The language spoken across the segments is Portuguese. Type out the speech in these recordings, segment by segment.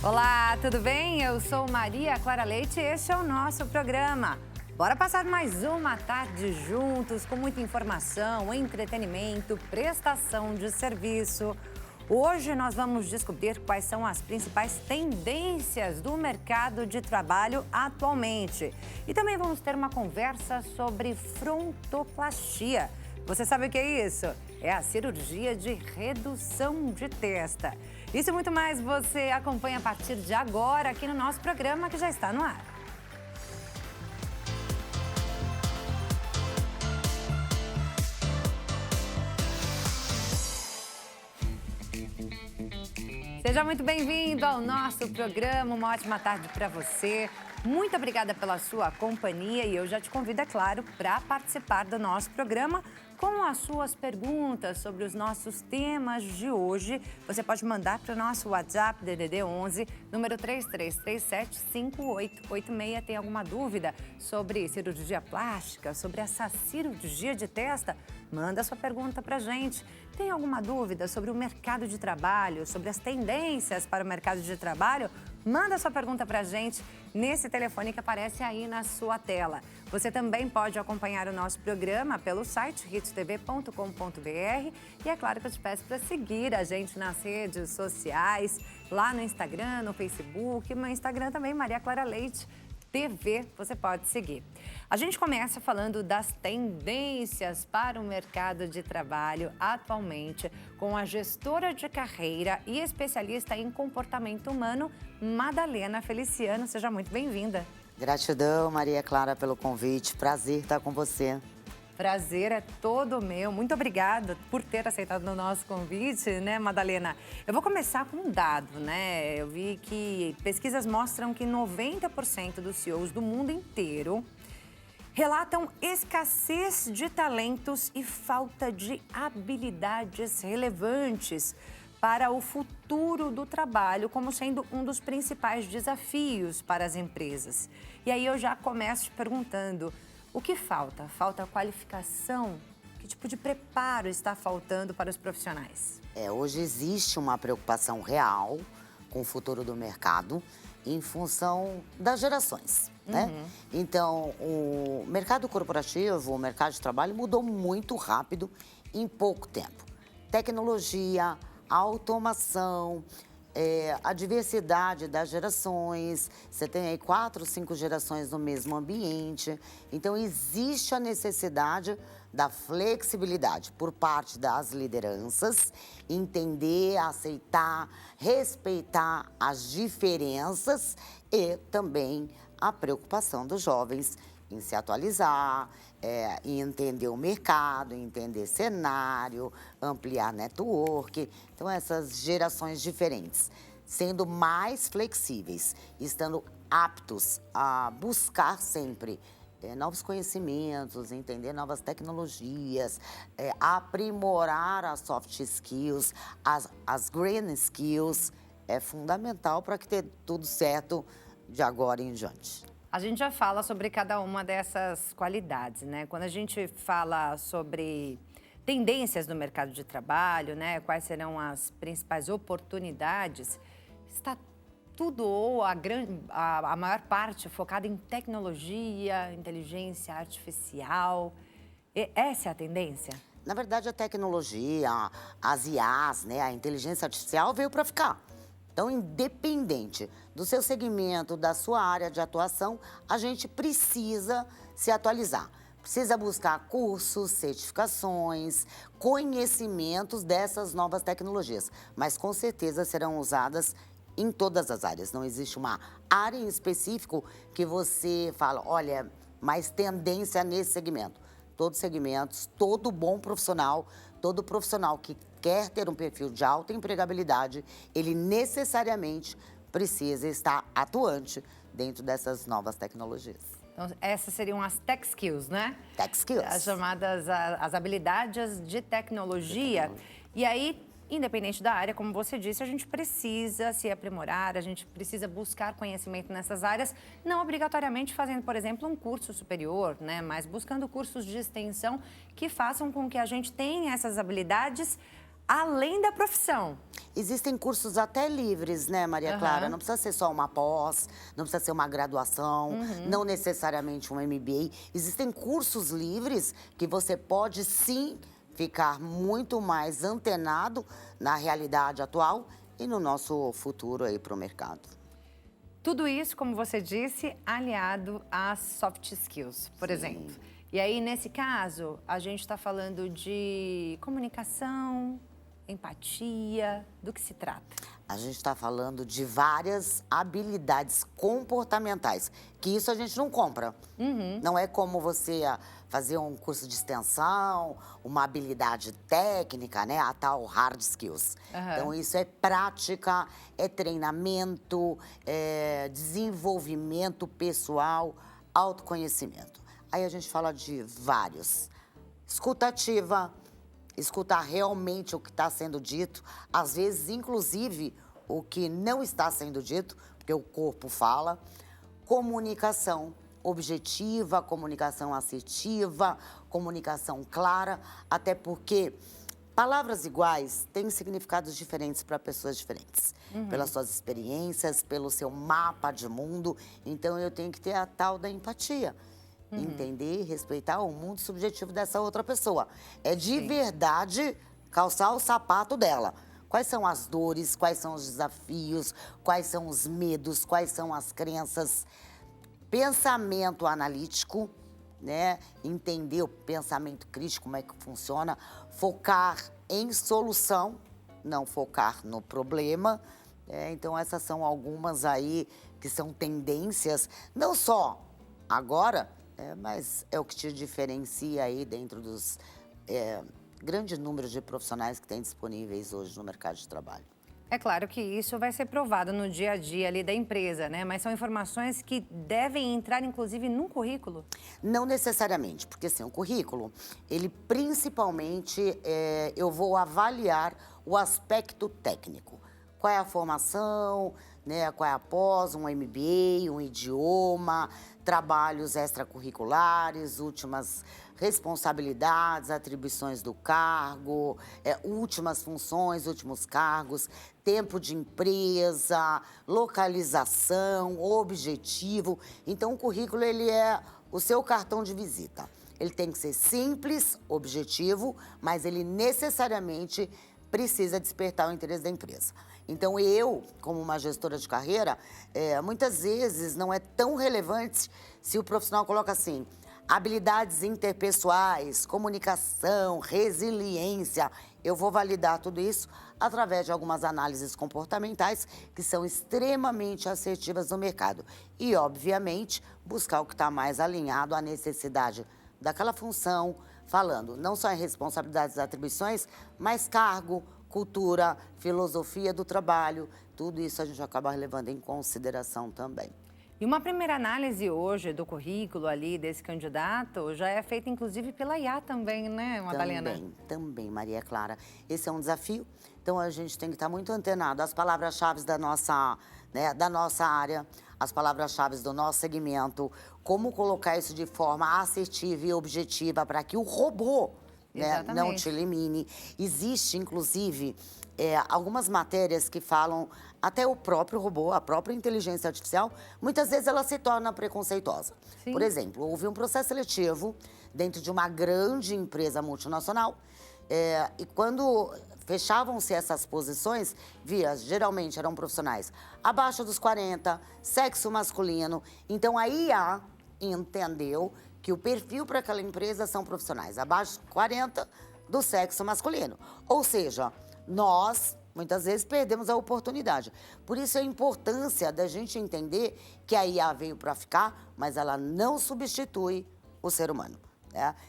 Olá, tudo bem? Eu sou Maria Clara Leite e este é o nosso programa. Bora passar mais uma tarde juntos com muita informação, entretenimento, prestação de serviço. Hoje nós vamos descobrir quais são as principais tendências do mercado de trabalho atualmente. E também vamos ter uma conversa sobre frontoplastia. Você sabe o que é isso? É a cirurgia de redução de testa. Isso e muito mais você acompanha a partir de agora aqui no nosso programa que já está no ar. Seja muito bem-vindo ao nosso programa, uma ótima tarde para você. Muito obrigada pela sua companhia e eu já te convido, é claro, para participar do nosso programa com as suas perguntas sobre os nossos temas de hoje. Você pode mandar para o nosso WhatsApp DDD 11, número 3337-5886. Tem alguma dúvida sobre cirurgia plástica, sobre essa cirurgia de testa? Manda sua pergunta para a gente. Tem alguma dúvida sobre o mercado de trabalho, sobre as tendências para o mercado de trabalho? Manda sua pergunta para a gente nesse telefone que aparece aí na sua tela. Você também pode acompanhar o nosso programa pelo site hitstv.com.br e é claro que eu te peço para seguir a gente nas redes sociais, lá no Instagram, no Facebook, no Instagram também, Maria Clara Leite TV, você pode seguir. A gente começa falando das tendências para o mercado de trabalho atualmente com a gestora de carreira e especialista em comportamento humano, Madalena Feliciano. Seja muito bem-vinda. Gratidão, Maria Clara, pelo convite. Prazer estar com você. Prazer é todo meu. Muito obrigada por ter aceitado o nosso convite, né, Madalena? Eu vou começar com um dado, né? Eu vi que pesquisas mostram que 90% dos CEOs do mundo inteiro relatam escassez de talentos e falta de habilidades relevantes para o futuro do trabalho, como sendo um dos principais desafios para as empresas. E aí eu já começo te perguntando, o que falta? Falta qualificação? Que tipo de preparo está faltando para os profissionais? Hoje existe uma preocupação real com o futuro do mercado em função das gerações, né? Então, o mercado corporativo, o mercado de trabalho mudou muito rápido em pouco tempo. Tecnologia, automação, a diversidade das gerações, você tem aí 4, 5 gerações no mesmo ambiente. Então, existe a necessidade da flexibilidade por parte das lideranças, entender, aceitar, respeitar as diferenças e também a preocupação dos jovens em se atualizar, em entender o mercado, entender cenário, ampliar network. Então, essas gerações diferentes, sendo mais flexíveis, estando aptos a buscar sempre novos conhecimentos, entender novas tecnologias, aprimorar as soft skills, as green skills, é fundamental para que dê tudo certo de agora em diante. A gente já fala sobre cada uma dessas qualidades, né? Quando a gente fala sobre tendências no mercado de trabalho, né? Quais serão as principais oportunidades, está tudo ou a maior parte focada em tecnologia, inteligência artificial. Essa é a tendência? Na verdade, a tecnologia, as IAs, né? A inteligência artificial veio para ficar. Então, independente do seu segmento, da sua área de atuação, a gente precisa se atualizar. Precisa buscar cursos, certificações, conhecimentos dessas novas tecnologias. Mas, com certeza, serão usadas em todas as áreas. Não existe uma área em específico que você fala, olha, mais tendência nesse segmento. Todos os segmentos, todo bom profissional, todo profissional que quer ter um perfil de alta empregabilidade, ele necessariamente precisa estar atuante dentro dessas novas tecnologias. Então, essas seriam as tech skills, né? Tech skills. As chamadas as habilidades de tecnologia. E aí, independente da área, como você disse, a gente precisa se aprimorar, a gente precisa buscar conhecimento nessas áreas, não obrigatoriamente fazendo, por exemplo, um curso superior, né? Mas buscando cursos de extensão que façam com que a gente tenha essas habilidades além da profissão. existem cursos até livres, né, Maria Clara? Não precisa ser só uma pós, não precisa ser uma graduação, não necessariamente um MBA. Existem cursos livres que você pode, sim, ficar muito mais antenado na realidade atual e no nosso futuro aí para o mercado. Tudo isso, como você disse, aliado às soft skills, por exemplo. E aí, nesse caso, a gente está falando de comunicação, empatia, do que se trata? A gente está falando de várias habilidades comportamentais, que isso a gente não compra. Não é como você fazer um curso de extensão, uma habilidade técnica, né? A tal hard skills. Então, isso é prática, é treinamento, é desenvolvimento pessoal, autoconhecimento. Aí a gente fala de vários. Escuta ativa, escutar realmente o que está sendo dito, às vezes, inclusive, o que não está sendo dito, porque o corpo fala. Comunicação objetiva, comunicação assertiva, comunicação clara, até porque palavras iguais têm significados diferentes para pessoas diferentes, pelas suas experiências, pelo seu mapa de mundo. Então, eu tenho que ter a tal da empatia. Entender e respeitar o mundo subjetivo dessa outra pessoa. É de verdade calçar o sapato dela. Quais são as dores, quais são os desafios, quais são os medos, quais são as crenças. Pensamento analítico, né? Entender o pensamento crítico, como é que funciona. Focar em solução, não focar no problema. Então, essas são algumas aí que são tendências, não só agora, mas é o que te diferencia aí dentro dos grande número de profissionais que tem disponíveis hoje no mercado de trabalho. É claro que isso vai ser provado no dia a dia ali da empresa, né? Mas são informações que devem entrar, inclusive, num currículo? Não necessariamente, porque assim, o currículo, ele principalmente, eu vou avaliar o aspecto técnico. Qual é a formação, né? Qual é a pós, um MBA, um idioma, trabalhos extracurriculares, últimas responsabilidades, atribuições do cargo, últimas funções, últimos cargos, tempo de empresa, localização, objetivo. Então, o currículo, ele é o seu cartão de visita. Ele tem que ser simples, objetivo, mas ele necessariamente precisa despertar o interesse da empresa. Então, eu, como uma gestora de carreira, muitas vezes não é tão relevante se o profissional coloca assim, habilidades interpessoais, comunicação, resiliência. Eu vou validar tudo isso através de algumas análises comportamentais que são extremamente assertivas no mercado. E, obviamente, buscar o que está mais alinhado à necessidade daquela função, falando não só em responsabilidades e atribuições, mas cargo, cultura, filosofia do trabalho, tudo isso a gente acaba levando em consideração também. E uma primeira análise hoje do currículo ali desse candidato já é feita inclusive pela IA também, né, Madalena? Também, Maria Clara. Esse é um desafio, então a gente tem que estar muito antenado às palavras-chave da nossa área, as palavras-chave do nosso segmento, como colocar isso de forma assertiva e objetiva para que o robô não te elimine. Existe, inclusive, algumas matérias que falam até o próprio robô, a própria inteligência artificial, muitas vezes ela se torna preconceituosa. Sim. Por exemplo, houve um processo seletivo dentro de uma grande empresa multinacional e quando fechavam-se essas posições, geralmente eram profissionais abaixo dos 40, sexo masculino. Então, a IA entendeu que o perfil para aquela empresa são profissionais abaixo de 40 do sexo masculino. Ou seja, nós, muitas vezes, perdemos a oportunidade. Por isso, a importância da gente entender que a IA veio para ficar, mas ela não substitui o ser humano.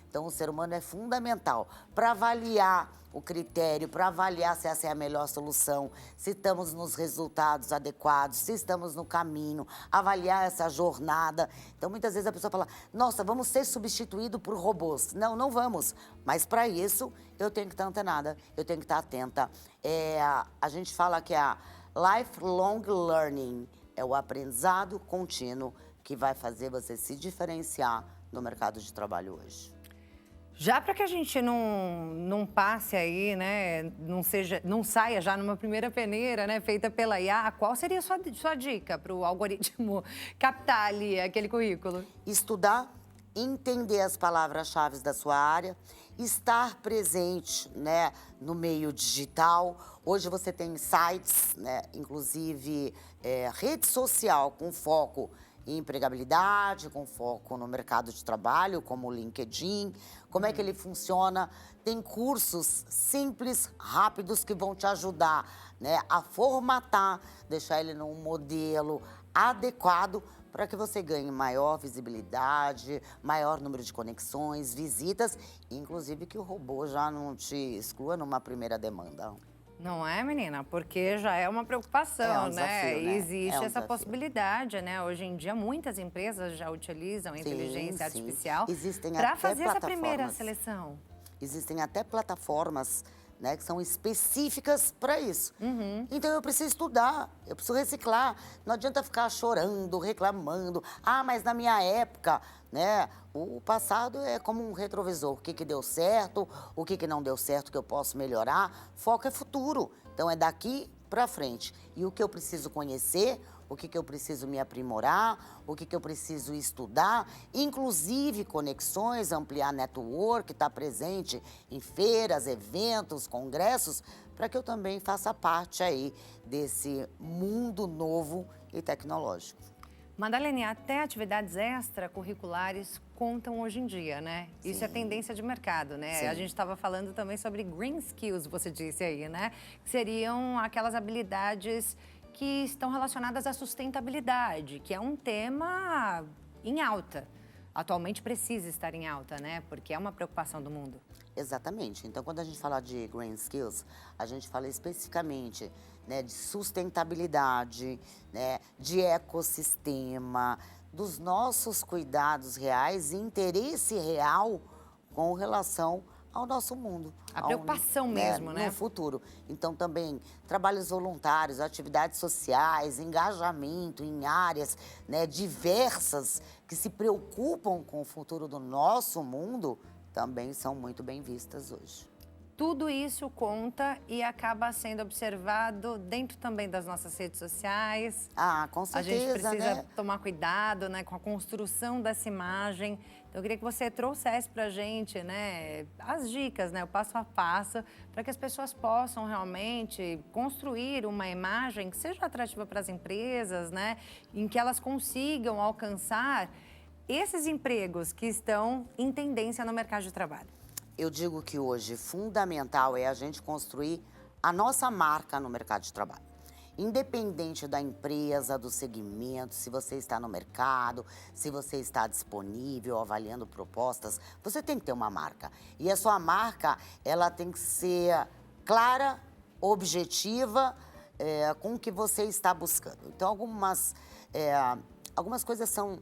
Então, o ser humano é fundamental para avaliar o critério, para avaliar se essa é a melhor solução, se estamos nos resultados adequados, se estamos no caminho, avaliar essa jornada. Então, muitas vezes a pessoa fala, nossa, vamos ser substituídos por robôs. Não, não vamos. Mas, para isso, eu tenho que estar antenada, eu tenho que estar atenta. A gente fala que é a lifelong learning, é o aprendizado contínuo que vai fazer você se diferenciar no mercado de trabalho hoje. Já para que a gente não passe aí, né, não saia já numa primeira peneira, né, feita pela IA, qual seria a sua dica para o algoritmo captar ali aquele currículo? Estudar, entender as palavras-chave da sua área, estar presente, né, no meio digital. Hoje você tem sites, né, inclusive rede social com foco em empregabilidade, com foco no mercado de trabalho, como o LinkedIn. Como é que ele funciona? Tem cursos simples, rápidos, que vão te ajudar, né, a formatar, deixar ele num modelo adequado para que você ganhe maior visibilidade, maior número de conexões, visitas, inclusive que o robô já não te exclua numa primeira demanda. Não é, menina? Porque já é uma preocupação, desafio, né? E existe essa desafio. possibilidade, né? Hoje em dia, muitas empresas já utilizam a inteligência artificial Existem para até fazer essa plataformas. primeira seleção. Existem até plataformas, né, que são específicas para isso. Então eu preciso estudar, eu preciso reciclar. Não adianta ficar chorando, reclamando. Ah, mas na minha época, né, o passado é como um retrovisor. O que deu certo, o que não deu certo, que eu posso melhorar. Foco é futuro. Então é daqui para frente. E o que eu preciso conhecer, o que eu preciso me aprimorar, o que eu preciso estudar, inclusive conexões, ampliar network, estar presente em feiras, eventos, congressos, para que eu também faça parte aí desse mundo novo e tecnológico. Madalene, até atividades extracurriculares contam hoje em dia, né? Isso é tendência de mercado, né? Sim. A gente estava falando também sobre green skills, você disse aí, né? Que seriam aquelas habilidades que estão relacionadas à sustentabilidade, que é um tema em alta. Atualmente precisa estar em alta, né? Porque é uma preocupação do mundo. Exatamente. Então, quando a gente fala de green skills, a gente fala especificamente, né, de sustentabilidade, né, de ecossistema, dos nossos cuidados reais e interesse real com relação ao nosso mundo. A preocupação mesmo, né? No futuro. Então, também, trabalhos voluntários, atividades sociais, engajamento em áreas, né, diversas que se preocupam com o futuro do nosso mundo, também são muito bem vistas hoje. Tudo isso conta e acaba sendo observado dentro também das nossas redes sociais. Ah, com certeza, A gente precisa né? tomar cuidado, né, com a construção dessa imagem. Então, eu queria que você trouxesse para a gente, né, as dicas, né, o passo a passo, para que as pessoas possam realmente construir uma imagem que seja atrativa para as empresas, né, em que elas consigam alcançar esses empregos que estão em tendência no mercado de trabalho. Eu digo que hoje fundamental é a gente construir a nossa marca no mercado de trabalho. Independente da empresa, do segmento, se você está no mercado, se você está disponível, avaliando propostas, você tem que ter uma marca. E a sua marca, ela tem que ser clara, objetiva, com o que você está buscando. Então, algumas coisas são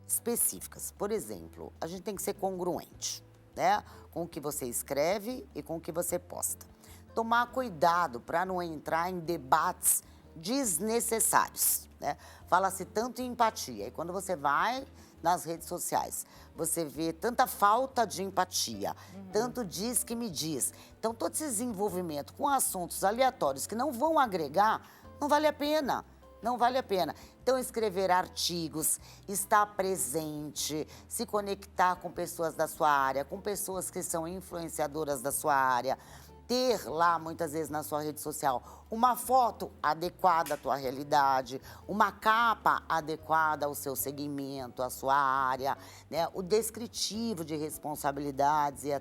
específicas. Por exemplo, a gente tem que ser congruente, né, com o que você escreve e com o que você posta. Tomar cuidado para não entrar em debates desnecessários, né? Fala-se tanto em empatia e quando você vai nas redes sociais, você vê tanta falta de empatia, tanto diz que me diz. Então, todo esse desenvolvimento com assuntos aleatórios que não vão agregar, não vale a pena. Não vale a pena. Então, escrever artigos, estar presente, se conectar com pessoas da sua área, com pessoas que são influenciadoras da sua área, ter lá, muitas vezes, na sua rede social, uma foto adequada à tua realidade, uma capa adequada ao seu segmento, à sua área, né? O descritivo de responsabilidades e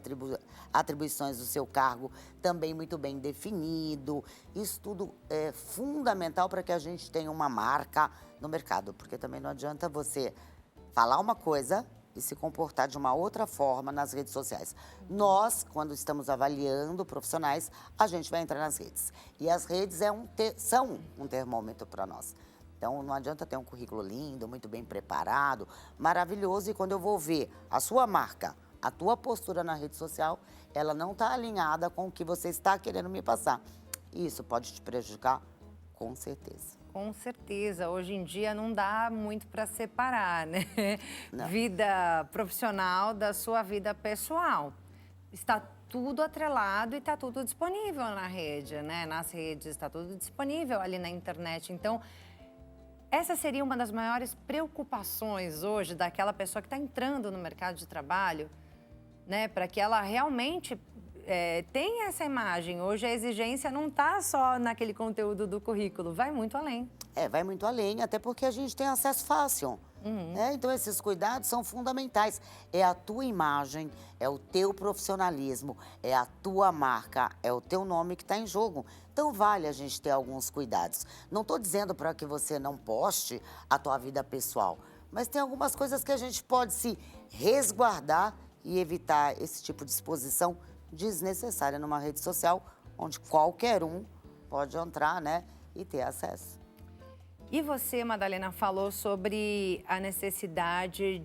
atribuições do seu cargo também muito bem definido. Isso tudo é fundamental para que a gente tenha uma marca no mercado, porque também não adianta você falar uma coisa e se comportar de uma outra forma nas redes sociais. Nós, quando estamos avaliando profissionais, a gente vai entrar nas redes. E as redes são um termômetro para nós. Então, não adianta ter um currículo lindo, muito bem preparado, maravilhoso, e quando eu vou ver a sua marca, a tua postura na rede social, ela não está alinhada com o que você está querendo me passar. E isso pode te prejudicar, com certeza. Com certeza. Hoje em dia não dá muito para separar, né? Não. Vida profissional da sua vida pessoal. Está tudo atrelado e está tudo disponível na rede, né? Nas redes, está tudo disponível ali na internet. Então, essa seria uma das maiores preocupações hoje daquela pessoa que está entrando no mercado de trabalho, né? Para que ela realmente tenha essa imagem. Hoje a exigência não está só naquele conteúdo do currículo, vai muito além. Vai muito além, até porque a gente tem acesso fácil. Então, esses cuidados são fundamentais. É a tua imagem, é o teu profissionalismo, é a tua marca, é o teu nome que está em jogo. Então, vale a gente ter alguns cuidados. Não estou dizendo para que você não poste a tua vida pessoal, mas tem algumas coisas que a gente pode se resguardar e evitar esse tipo de exposição desnecessária numa rede social, onde qualquer um pode entrar, né, e ter acesso. E você, Madalena, falou sobre a necessidade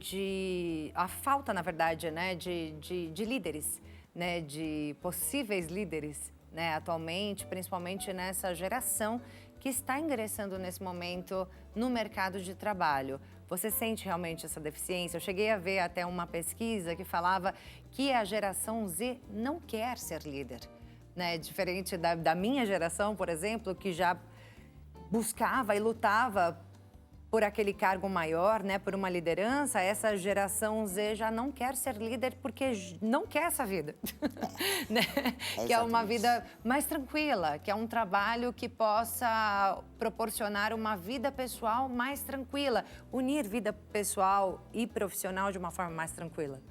a falta, na verdade, né, de líderes, né, de possíveis líderes, né, atualmente, principalmente nessa geração que está ingressando nesse momento no mercado de trabalho. Você sente realmente essa deficiência? Eu cheguei a ver até uma pesquisa que falava que a geração Z não quer ser líder, né? Diferente da minha geração, por exemplo, que já buscava e lutava por aquele cargo maior, né, por uma liderança. Essa geração Z já não quer ser líder porque não quer essa vida, né? Que é uma vida mais tranquila, que é um trabalho que possa proporcionar uma vida pessoal mais tranquila, unir vida pessoal e profissional de uma forma mais tranquila.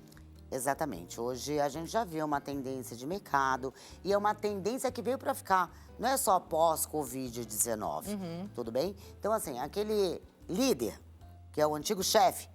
Exatamente. Hoje a gente já viu uma tendência de mercado e é uma tendência que veio para ficar. Não é só pós-Covid-19, tudo bem? Então, assim, aquele líder, que é o antigo chefe,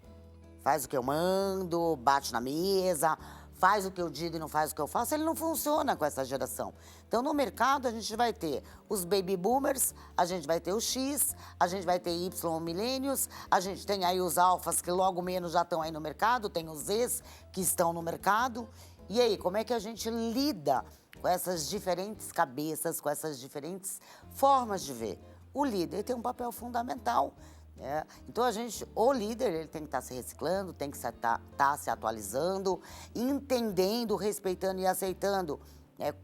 faz o que eu mando, bate na mesa, faz o que eu digo e não faz o que eu faço, ele não funciona com essa geração. Então, no mercado, a gente vai ter os baby boomers, a gente vai ter o X, a gente vai ter Y milênios, a gente tem aí os alfas que logo menos já estão aí no mercado, tem os Zs que estão no mercado. E aí, como é que a gente lida com essas diferentes cabeças, com essas diferentes formas de ver? O líder tem um papel fundamental. Então, o líder, ele tem que estar se reciclando, tem que estar se atualizando, entendendo, respeitando e aceitando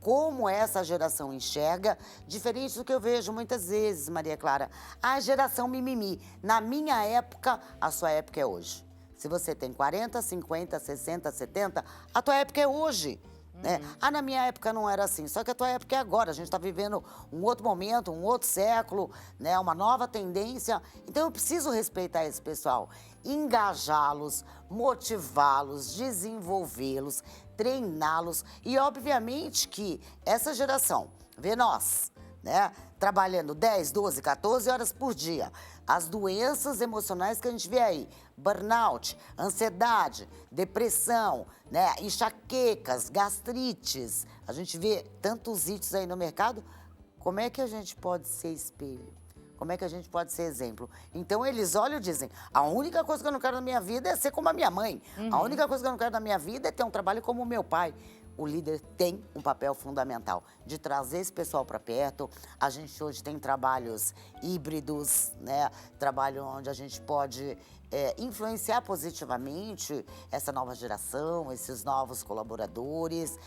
como essa geração enxerga, diferente do que eu vejo muitas vezes, Maria Clara. A geração mimimi. Na minha época, a sua época é hoje. Se você tem 40, 50, 60, 70, a tua época é hoje. Né? Na minha época não era assim, só que a tua época é agora. A gente está vivendo um outro momento, um outro século, né? Uma nova tendência. Então eu preciso respeitar esse pessoal, engajá-los, motivá-los, desenvolvê-los, treiná-los. E obviamente que essa geração vê nós, né, trabalhando 10, 12, 14 horas por dia. As doenças emocionais que a gente vê aí, burnout, ansiedade, depressão, né, enxaquecas, gastrites. A gente vê tantos itens aí no mercado. Como é que a gente pode ser espelho? Como é que a gente pode ser exemplo? Então, eles olham e dizem, a única coisa que eu não quero na minha vida é ser como a minha mãe. A única coisa que eu não quero na minha vida é ter um trabalho como o meu pai. O líder tem um papel fundamental de trazer esse pessoal para perto. A gente hoje tem trabalhos híbridos, né? Trabalho onde a gente pode influenciar positivamente essa nova geração, esses novos colaboradores,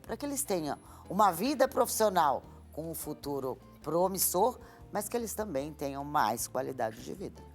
para que eles tenham uma vida profissional com um futuro promissor, mas que eles também tenham mais qualidade de vida.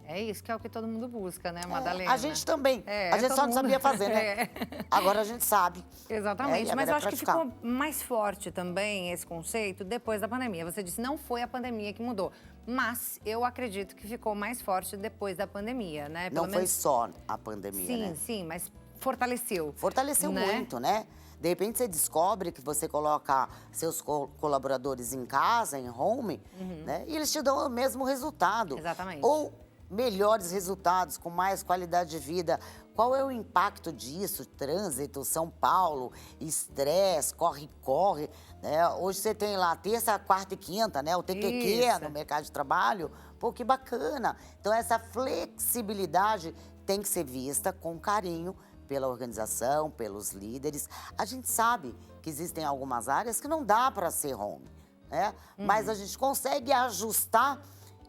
É isso que é o que todo mundo busca, né, Madalena? A gente também. A gente só não sabia fazer, né? Agora a gente sabe. Exatamente. Mas eu acho que ficou mais forte também esse conceito depois da pandemia. Você disse, não foi a pandemia que mudou. Mas eu acredito que ficou mais forte depois da pandemia, né? Não foi só a pandemia, né? Sim, mas fortaleceu. Fortaleceu muito, né? De repente você descobre que você coloca seus colaboradores em casa, em home, né? E eles te dão o mesmo resultado. Exatamente. Ou melhores resultados, com mais qualidade de vida. Qual é o impacto disso? Trânsito, São Paulo, estresse, corre-corre. Né? Hoje você tem lá terça, quarta e quinta, né? O TQQ no mercado de trabalho. Pô, que bacana. Então, essa flexibilidade tem que ser vista com carinho pela organização, pelos líderes. A gente sabe que existem algumas áreas que não dá para ser home, né? Mas a gente consegue ajustar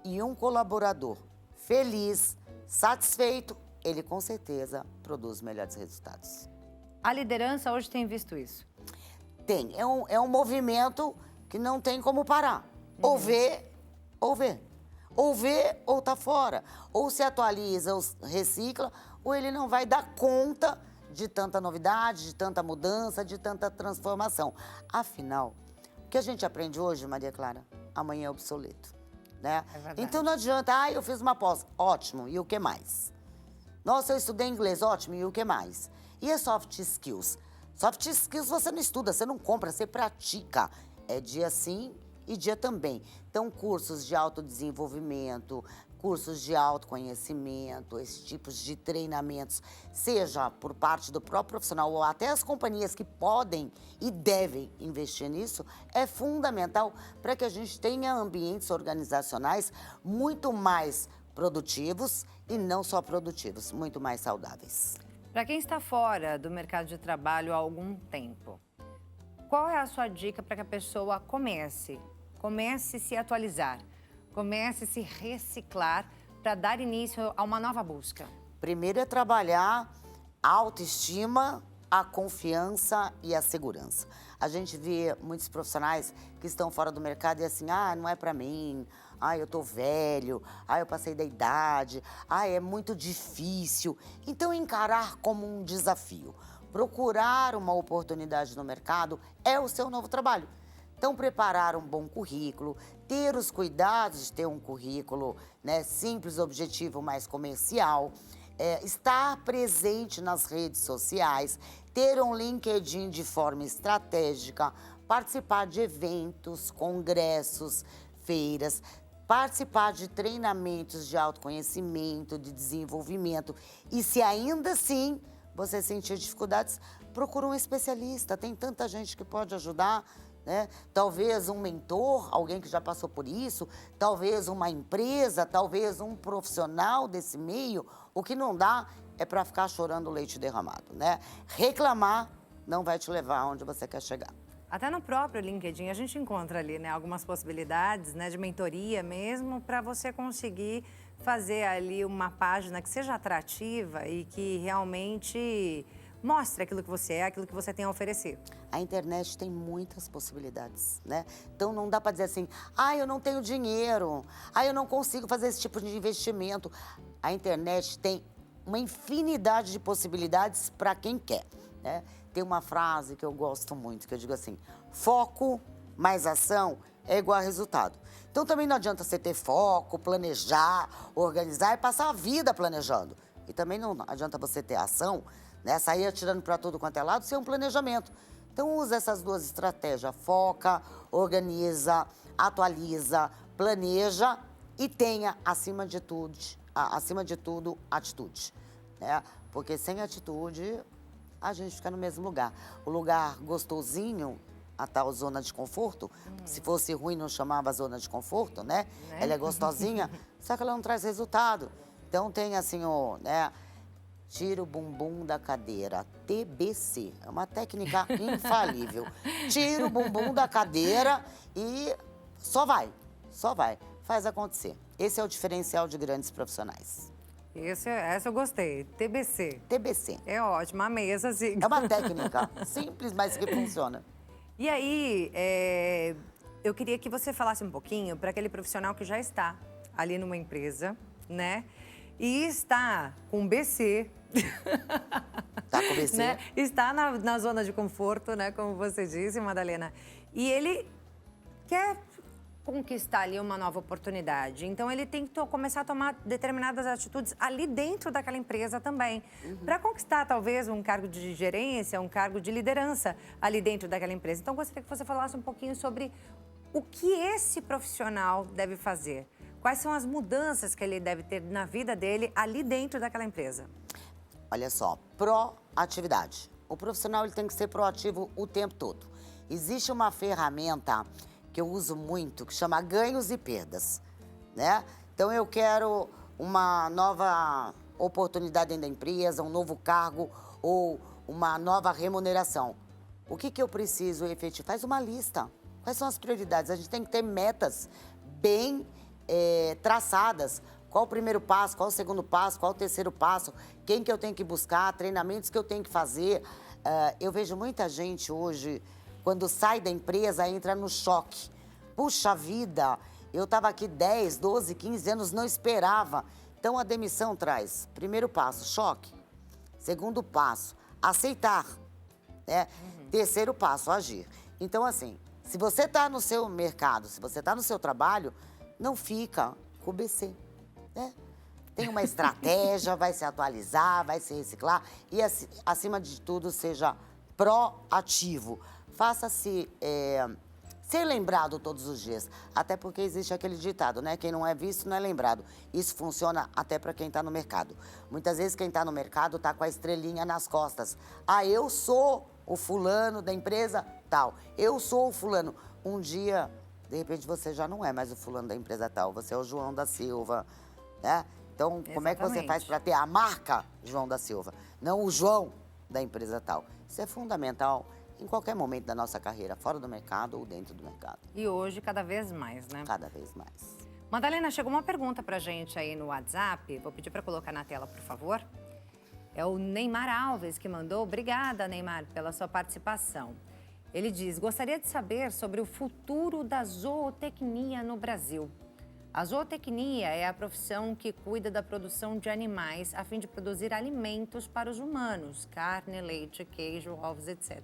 e um colaborador feliz, satisfeito, ele com certeza produz melhores resultados. A liderança hoje tem visto isso? Tem. É um movimento que não tem como parar. Ou vê, ou vê. Ou vê, ou tá fora. Ou se atualiza, ou recicla, ou ele não vai dar conta de tanta novidade, de tanta mudança, de tanta transformação. Afinal, o que a gente aprende hoje, Maria Clara, amanhã é obsoleto, né? É verdade. Então não adianta, eu fiz uma pós, ótimo, e o que mais? Nossa, eu estudei inglês, ótimo, e o que mais? E as soft skills? Soft skills você não estuda, você não compra, você pratica. É dia sim e dia também. Então, cursos de autodesenvolvimento, cursos de autoconhecimento, esses tipos de treinamentos, seja por parte do próprio profissional ou até as companhias que podem e devem investir nisso, é fundamental para que a gente tenha ambientes organizacionais muito mais produtivos e não só produtivos, muito mais saudáveis. Para quem está fora do mercado de trabalho há algum tempo, qual é a sua dica para que a pessoa comece a se atualizar, comece a se reciclar para dar início a uma nova busca? Primeiro é trabalhar a autoestima, a confiança e a segurança. A gente vê muitos profissionais que estão fora do mercado e assim, não é para mim, eu tô velho, eu passei da idade, é muito difícil. Então, encarar como um desafio. Procurar uma oportunidade no mercado é o seu novo trabalho. Então, preparar um bom currículo, ter os cuidados de ter um currículo, né, simples, objetivo, mais comercial, estar presente nas redes sociais, ter um LinkedIn de forma estratégica, participar de eventos, congressos, feiras, participar de treinamentos de autoconhecimento, de desenvolvimento. E se ainda assim você sentir dificuldades, procura um especialista. Tem tanta gente que pode ajudar, né? Talvez um mentor, alguém que já passou por isso, talvez uma empresa, talvez um profissional desse meio. O que não dá é para ficar chorando leite derramado, né? Reclamar não vai te levar aonde você quer chegar. Até no próprio LinkedIn a gente encontra ali, né, algumas possibilidades, né, de mentoria mesmo, para você conseguir fazer ali uma página que seja atrativa e que realmente mostre aquilo que você é, aquilo que você tem a oferecer. A internet tem muitas possibilidades, né? Então não dá para dizer assim, eu não tenho dinheiro, eu não consigo fazer esse tipo de investimento. A internet tem uma infinidade de possibilidades para quem quer, né? Tem uma frase que eu gosto muito, que eu digo assim, foco mais ação é igual a resultado. Então também não adianta você ter foco, planejar, organizar e passar a vida planejando. E também não adianta você ter ação, né, sair atirando para tudo quanto é lado, sem um planejamento. Então usa essas duas estratégias, foca, organiza, atualiza, planeja e tenha, acima de tudo, atitude, né? Porque sem atitude, a gente fica no mesmo lugar. O lugar gostosinho, a tal zona de conforto, se fosse ruim não chamava zona de conforto, né? Ela é gostosinha, só que ela não traz resultado. Então tem assim, né? Tira o bumbum da cadeira, TBC, é uma técnica infalível. Tira o bumbum da cadeira e só vai, faz acontecer. Esse é o diferencial de grandes profissionais. Essa eu gostei, TBC. TBC. É ótimo, amei essa sim. É uma técnica simples, mas que funciona. E aí, eu queria que você falasse um pouquinho para aquele profissional que já está ali numa empresa, né? E está com BC. Tá com BC? Né? Está na zona de conforto, né? Como você disse, Madalena. E ele quer conquistar ali uma nova oportunidade. Então, ele tem que começar a tomar determinadas atitudes ali dentro daquela empresa também. Para conquistar, talvez, um cargo de gerência, um cargo de liderança ali dentro daquela empresa. Então, gostaria que você falasse um pouquinho sobre o que esse profissional deve fazer. Quais são as mudanças que ele deve ter na vida dele ali dentro daquela empresa? Olha só, proatividade. O profissional ele tem que ser proativo o tempo todo. Existe uma ferramenta que eu uso muito, que chama ganhos e perdas, né? Então, eu quero uma nova oportunidade dentro da empresa, um novo cargo ou uma nova remuneração. O que eu preciso efetivar? Faz uma lista. Quais são as prioridades? A gente tem que ter metas bem traçadas. Qual o primeiro passo, qual o segundo passo, qual o terceiro passo, quem que eu tenho que buscar, treinamentos que eu tenho que fazer. Eu vejo muita gente hoje, quando sai da empresa, entra no choque. Puxa vida, eu estava aqui 10, 12, 15 anos, não esperava. Então, a demissão traz, primeiro passo, choque. Segundo passo, aceitar. Né? Terceiro passo, agir. Então, assim, se você está no seu mercado, se você está no seu trabalho, não fica com o BC. Né? Tem uma estratégia, vai se atualizar, vai se reciclar e, acima de tudo, seja proativo. Faça-se ser lembrado todos os dias. Até porque existe aquele ditado, né? Quem não é visto não é lembrado. Isso funciona até para quem está no mercado. Muitas vezes quem está no mercado está com a estrelinha nas costas. Ah, eu sou o fulano da empresa tal. Eu sou o fulano. Um dia, de repente, você já não é mais o fulano da empresa tal. Você é o João da Silva. Né? Então, como é que você faz para ter a marca João da Silva? Não o João da empresa tal. Isso é fundamental em qualquer momento da nossa carreira, fora do mercado ou dentro do mercado. E hoje, cada vez mais, né? Cada vez mais. Madalena, chegou uma pergunta pra gente aí no WhatsApp. Vou pedir para colocar na tela, por favor. É o Neymar Alves que mandou. Obrigada, Neymar, pela sua participação. Ele diz, gostaria de saber sobre o futuro da zootecnia no Brasil. A zootecnia é a profissão que cuida da produção de animais a fim de produzir alimentos para os humanos, carne, leite, queijo, ovos, etc.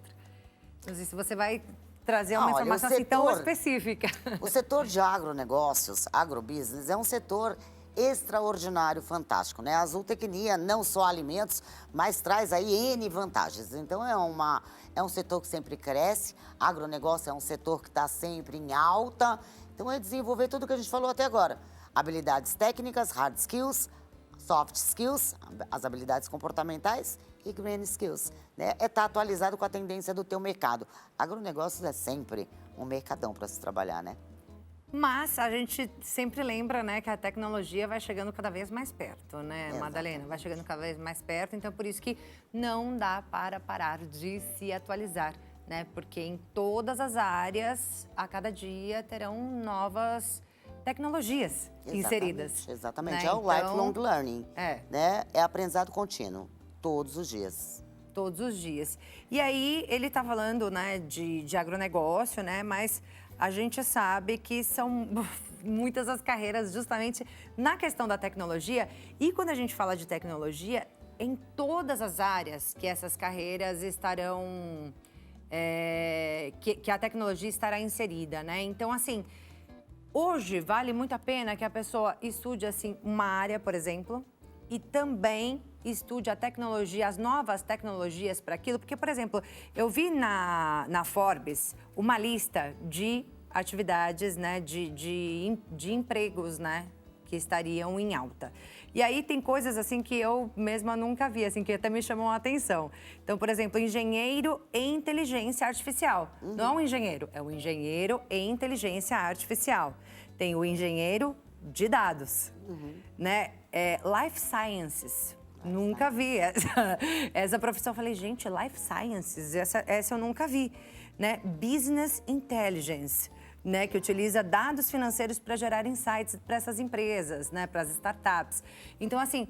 Não sei se você vai trazer uma informação assim tão específica. O setor de agronegócios, agrobusiness, é um setor extraordinário, fantástico, né? A zootecnia, não só alimentos, mas traz aí N vantagens. Então, é um setor que sempre cresce, agronegócio é um setor que está sempre em alta. Então, é desenvolver tudo o que a gente falou até agora. Habilidades técnicas, hard skills, soft skills, as habilidades comportamentais e green skills. Né? É estar atualizado com a tendência do teu mercado. Agronegócios é sempre um mercadão para se trabalhar, né? Mas a gente sempre lembra, né, que a tecnologia vai chegando cada vez mais perto, né, Exatamente. Madalena? Vai chegando cada vez mais perto, então por isso que não dá para parar de se atualizar. Né? Porque em todas as áreas, a cada dia, terão novas tecnologias inseridas. Exatamente, né? é o lifelong learning. Né? É aprendizado contínuo, todos os dias. Todos os dias. E aí, ele está falando, né, de agronegócio, né? Mas a gente sabe que são muitas as carreiras justamente na questão da tecnologia. E quando a gente fala de tecnologia, em todas as áreas que essas carreiras estarão... que a tecnologia estará inserida, né? Então, assim, hoje vale muito a pena que a pessoa estude, assim, uma área, por exemplo, e também estude a tecnologia, as novas tecnologias para aquilo. Porque, por exemplo, eu vi na Forbes uma lista de atividades, né, de empregos, né, que estariam em alta. E aí tem coisas assim que eu mesma nunca vi, assim, que até me chamam a atenção. Então, por exemplo, engenheiro em inteligência artificial. Não é um engenheiro, é um engenheiro em inteligência artificial. Tem o engenheiro de dados, né? Life Sciences. Nunca vi essa profissão. Eu falei, gente, Life Sciences, essa eu nunca vi, né? Business Intelligence. Né, que utiliza dados financeiros para gerar insights para essas empresas, né, para as startups. Então, assim,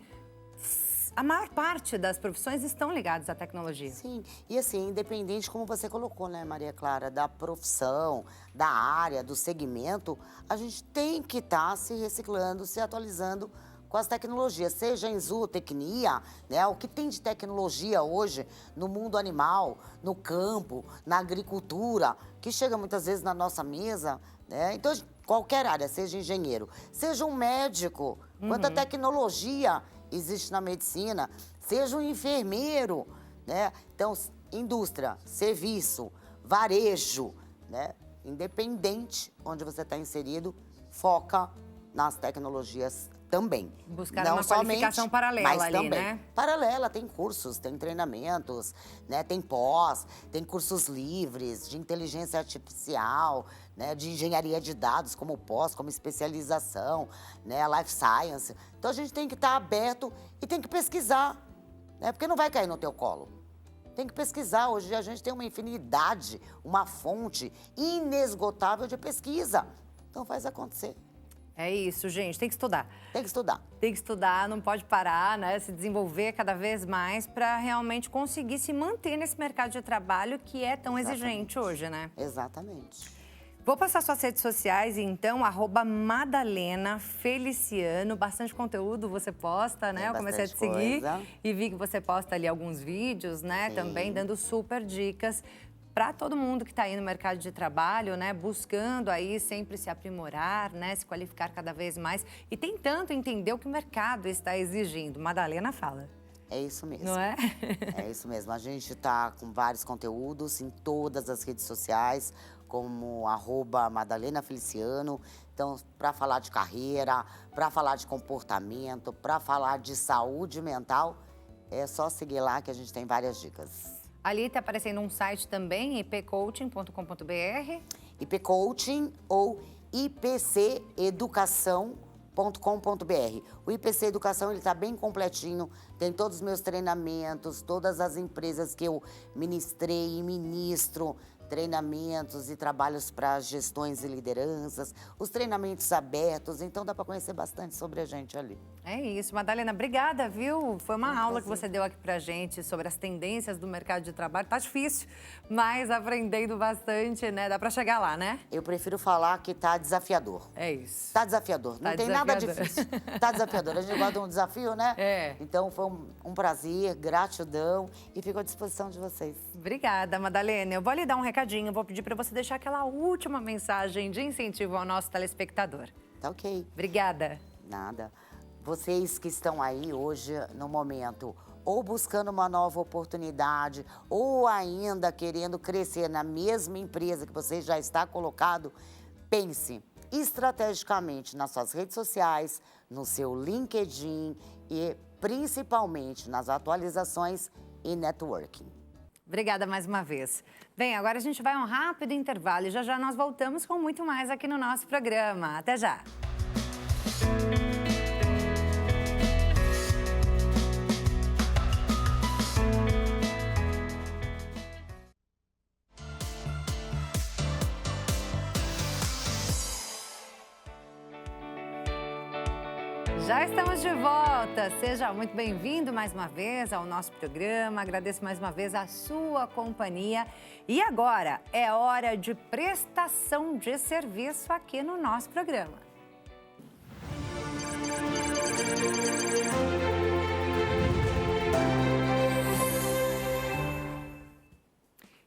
a maior parte das profissões estão ligadas à tecnologia. Sim, e assim, independente, como você colocou, né, Maria Clara, da profissão, da área, do segmento, a gente tem que estar se reciclando, se atualizando com as tecnologias, seja em zootecnia, né, o que tem de tecnologia hoje no mundo animal, no campo, na agricultura, que chega muitas vezes na nossa mesa, né? Então, qualquer área, seja engenheiro, seja um médico, quanta tecnologia existe na medicina, seja um enfermeiro, né? Então, indústria, serviço, varejo, né? Independente onde você está inserido, foca nas tecnologias também. Buscar não uma somente, qualificação paralela mas ali, também. né? Paralela, tem cursos, tem treinamentos, né? Tem pós, tem cursos livres de inteligência artificial, né? De engenharia de dados, como pós, como especialização, né? Life Science. Então, a gente tem que estar aberto e tem que pesquisar, né? Porque não vai cair no teu colo. Tem que pesquisar. Hoje a gente tem uma infinidade, uma fonte inesgotável de pesquisa. Então, faz acontecer. É isso, gente, tem que estudar. Tem que estudar. Tem que estudar, não pode parar, né? Se desenvolver cada vez mais para realmente conseguir se manter nesse mercado de trabalho que é tão exigente hoje, né? Exatamente. Vou passar suas redes sociais, então, @MadalenaFeliciano. Bastante conteúdo você posta, né? Eu comecei a te seguir e vi que você posta ali alguns vídeos, né? Sim. Também dando super dicas para todo mundo que está aí no mercado de trabalho, né? Buscando aí sempre se aprimorar, né? Se qualificar cada vez mais e tentando entender o que o mercado está exigindo. Madalena fala. É isso mesmo. Não é? É isso mesmo. A gente está com vários conteúdos em todas as redes sociais, como @MadalenaFeliciano. Então, para falar de carreira, para falar de comportamento, para falar de saúde mental, é só seguir lá que a gente tem várias dicas. Ali está aparecendo um site também, ipcoaching.com.br. ipcoaching ou ipceducação.com.br. O IPC Educação está bem completinho, tem todos os meus treinamentos, todas as empresas que eu ministrei e ministro, treinamentos e trabalhos para gestões e lideranças, os treinamentos abertos, então dá para conhecer bastante sobre a gente ali. É isso, Madalena, obrigada, viu? Foi uma aula que você deu aqui pra gente sobre as tendências do mercado de trabalho. Tá difícil, mas aprendendo bastante, né? Dá pra chegar lá, né? Eu prefiro falar que tá desafiador. É isso. Tá desafiador, não tem nada difícil. Tá desafiador, a gente gosta de um desafio, né? É. Então foi um prazer, gratidão e fico à disposição de vocês. Obrigada, Madalena. Eu vou lhe dar um recadinho, vou pedir para você deixar aquela última mensagem de incentivo ao nosso telespectador. Tá ok. Obrigada. Nada. Vocês que estão aí hoje, no momento, ou buscando uma nova oportunidade, ou ainda querendo crescer na mesma empresa que você já está colocado, pense estrategicamente nas suas redes sociais, no seu LinkedIn e principalmente nas atualizações e networking. Obrigada mais uma vez. Bem, agora a gente vai a um rápido intervalo e já nós voltamos com muito mais aqui no nosso programa. Até já! Já estamos de volta. Seja muito bem-vindo mais uma vez ao nosso programa. Agradeço mais uma vez a sua companhia. E agora é hora de prestação de serviço aqui no nosso programa.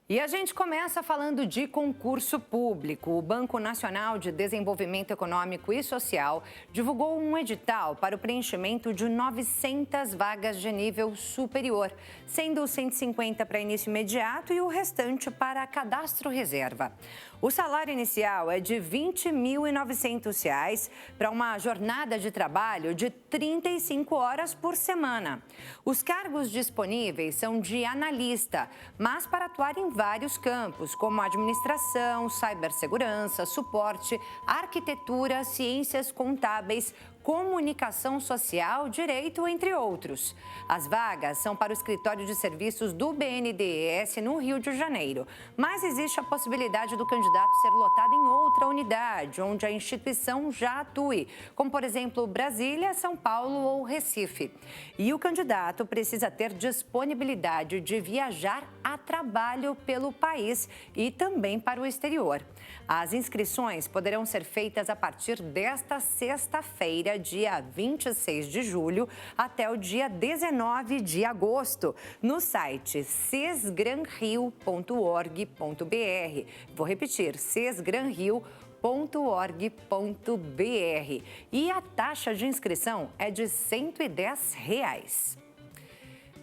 E a gente começa falando de concurso público. O Banco Nacional de Desenvolvimento Econômico e Social divulgou um edital para o preenchimento de 900 vagas de nível superior, sendo 150 para início imediato e o restante para cadastro reserva. O salário inicial é de R$ 20.900 para uma jornada de trabalho de 35 horas por semana. Os cargos disponíveis são de analista, mas para atuar em vários campos, como administração, cibersegurança, suporte, arquitetura, ciências contábeis, comunicação social, direito, entre outros. As vagas são para o escritório de serviços do BNDES no Rio de Janeiro, mas existe a possibilidade do candidato ser lotado em outra unidade, onde a instituição já atue, como, por exemplo, Brasília, São Paulo ou Recife. E o candidato precisa ter disponibilidade de viajar a trabalho pelo país e também para o exterior. As inscrições poderão ser feitas a partir desta sexta-feira, dia 26 de julho, até o dia 19 de agosto, no site sesgranrio.org.br. Vou repetir, sesgranrio.org.br. E a taxa de inscrição é de R$ 110.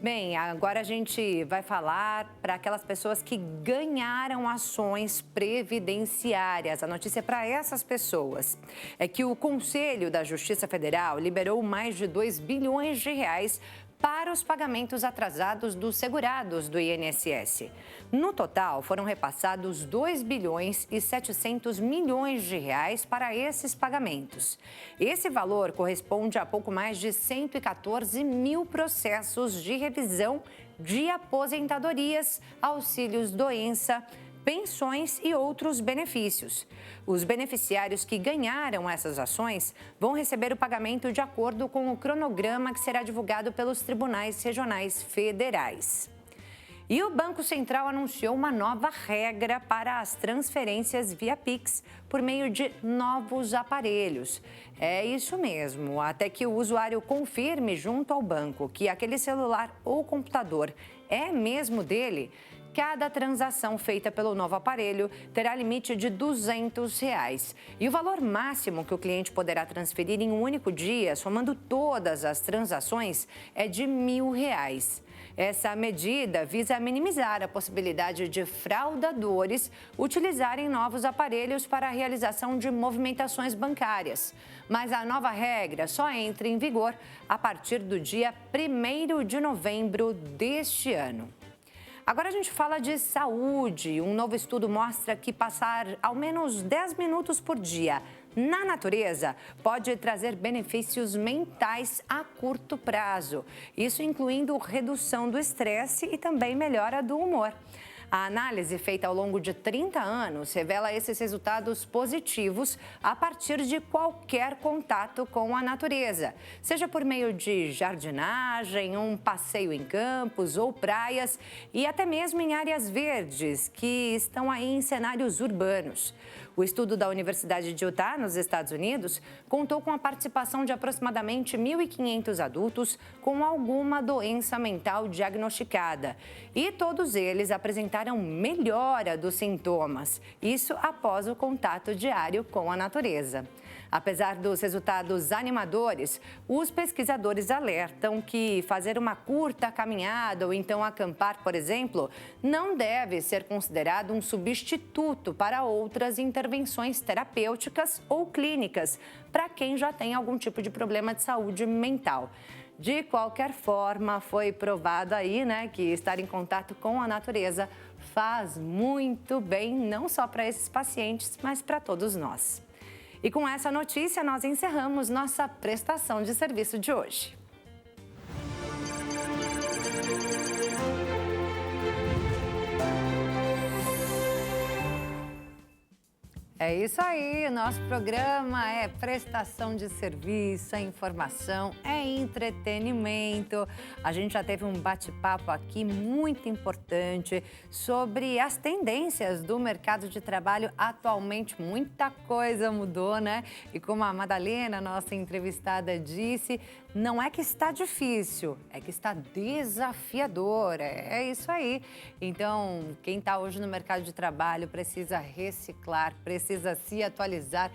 Bem, agora a gente vai falar para aquelas pessoas que ganharam ações previdenciárias. A notícia é para essas pessoas. É que o Conselho da Justiça Federal liberou mais de 2 bilhões de reais para os pagamentos atrasados dos segurados do INSS. No total, foram repassados 2 bilhões e 700 milhões de reais para esses pagamentos. Esse valor corresponde a pouco mais de 114 mil processos de revisão de aposentadorias, auxílios-doença, pensões e outros benefícios. Os beneficiários que ganharam essas ações vão receber o pagamento de acordo com o cronograma que será divulgado pelos tribunais regionais federais. E o Banco Central anunciou uma nova regra para as transferências via Pix por meio de novos aparelhos. É isso mesmo, até que o usuário confirme junto ao banco que aquele celular ou computador é mesmo dele, cada transação feita pelo novo aparelho terá limite de R$ 200. E o valor máximo que o cliente poderá transferir em um único dia, somando todas as transações, é de R$ 1.000. Essa medida visa minimizar a possibilidade de fraudadores utilizarem novos aparelhos para a realização de movimentações bancárias. Mas a nova regra só entra em vigor a partir do dia 1º de novembro deste ano. Agora a gente fala de saúde. Um novo estudo mostra que passar ao menos 10 minutos por dia na natureza pode trazer benefícios mentais a curto prazo. Isso incluindo redução do estresse e também melhora do humor. A análise feita ao longo de 30 anos revela esses resultados positivos a partir de qualquer contato com a natureza, seja por meio de jardinagem, um passeio em campos ou praias e até mesmo em áreas verdes que estão aí em cenários urbanos. O estudo da Universidade de Utah, nos Estados Unidos, contou com a participação de aproximadamente 1.500 adultos com alguma doença mental diagnosticada. E todos eles apresentaram melhora dos sintomas, isso após o contato diário com a natureza. Apesar dos resultados animadores, os pesquisadores alertam que fazer uma curta caminhada ou então acampar, por exemplo, não deve ser considerado um substituto para outras intervenções terapêuticas ou clínicas para quem já tem algum tipo de problema de saúde mental. De qualquer forma, foi provado aí, que estar em contato com a natureza faz muito bem, não só para esses pacientes, mas para todos nós. E com essa notícia, nós encerramos nossa prestação de serviço de hoje. É isso aí, nosso programa é prestação de serviço, é informação, é entretenimento. A gente já teve um bate-papo aqui muito importante sobre as tendências do mercado de trabalho atualmente. Muita coisa mudou, né? E como a Madalena, nossa entrevistada, disse, não é que está difícil, é que está desafiador. É isso aí. Então, quem está hoje no mercado de trabalho precisa reciclar, precisa se atualizar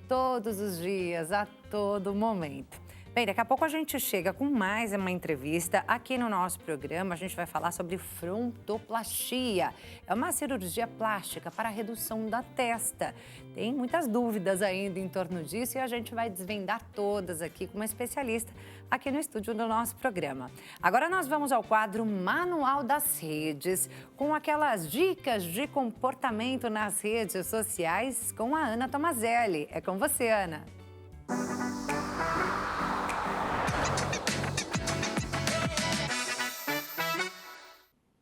todos os dias, a todo momento. Bem, daqui a pouco a gente chega com mais uma entrevista aqui no nosso programa. A gente vai falar sobre frontoplastia. É uma cirurgia plástica para a redução da testa. Tem muitas dúvidas ainda em torno disso e a gente vai desvendar todas aqui com uma especialista aqui no estúdio do nosso programa. Agora nós vamos ao quadro Manual das Redes, com aquelas dicas de comportamento nas redes sociais com a Ana Tomazelli. É com você, Ana.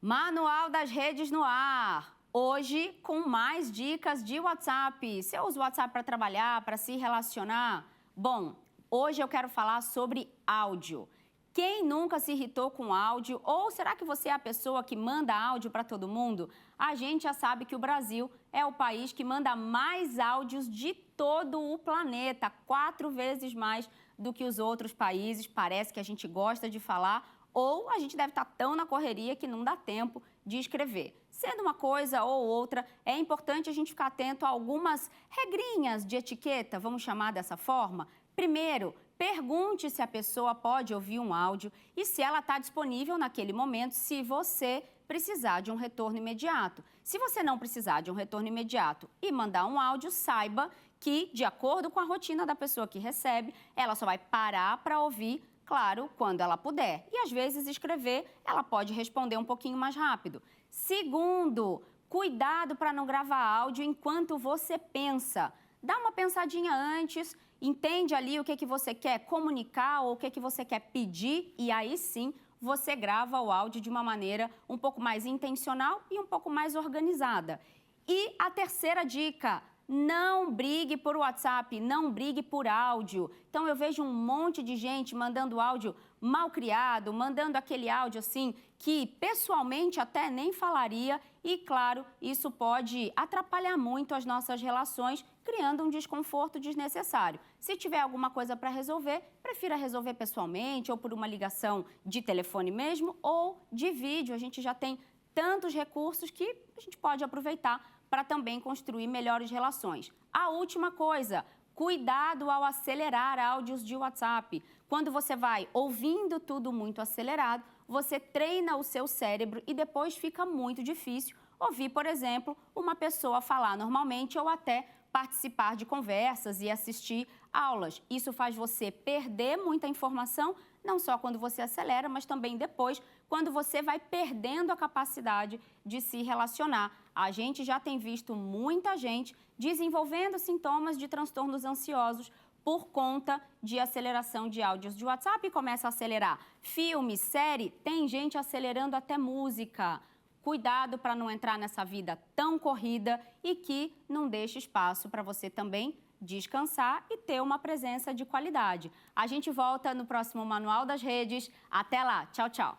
Manual das Redes no ar. Hoje, com mais dicas de WhatsApp. Você usa o WhatsApp para trabalhar, para se relacionar? Bom, hoje eu quero falar sobre áudio. Quem nunca se irritou com áudio? Ou será que você é a pessoa que manda áudio para todo mundo? A gente já sabe que o Brasil é o país que manda mais áudios de todo o planeta, 4 vezes mais do que os outros países. Parece que a gente gosta de falar, ou a gente deve estar tão na correria que não dá tempo de escrever. Sendo uma coisa ou outra, é importante a gente ficar atento a algumas regrinhas de etiqueta, vamos chamar dessa forma. Primeiro, pergunte se a pessoa pode ouvir um áudio e se ela está disponível naquele momento, se você precisar de um retorno imediato. Se você não precisar de um retorno imediato e mandar um áudio, saiba que, de acordo com a rotina da pessoa que recebe, ela só vai parar para ouvir, claro, quando ela puder. E, às vezes, escrever, ela pode responder um pouquinho mais rápido. Segundo, cuidado para não gravar áudio enquanto você pensa. Dá uma pensadinha antes, entende ali o que você quer comunicar ou o que você quer pedir e aí sim você grava o áudio de uma maneira um pouco mais intencional e um pouco mais organizada. E a terceira dica, não brigue por WhatsApp, não brigue por áudio. Então, eu vejo um monte de gente mandando áudio mal criado, mandando aquele áudio assim que pessoalmente até nem falaria e, claro, isso pode atrapalhar muito as nossas relações, criando um desconforto desnecessário. Se tiver alguma coisa para resolver, prefira resolver pessoalmente ou por uma ligação de telefone mesmo ou de vídeo. A gente já tem tantos recursos que a gente pode aproveitar para também construir melhores relações. A última coisa, cuidado ao acelerar áudios de WhatsApp. Quando você vai ouvindo tudo muito acelerado, você treina o seu cérebro e depois fica muito difícil ouvir, por exemplo, uma pessoa falar normalmente ou até participar de conversas e assistir aulas. Isso faz você perder muita informação, não só quando você acelera, mas também depois, quando você vai perdendo a capacidade de se relacionar. A gente já tem visto muita gente desenvolvendo sintomas de transtornos ansiosos por conta de aceleração de áudios de WhatsApp e começa a acelerar filme, série, tem gente acelerando até música. Cuidado para não entrar nessa vida tão corrida e que não deixe espaço para você também descansar e ter uma presença de qualidade. A gente volta no próximo Manual das Redes. Até lá. Tchau, tchau.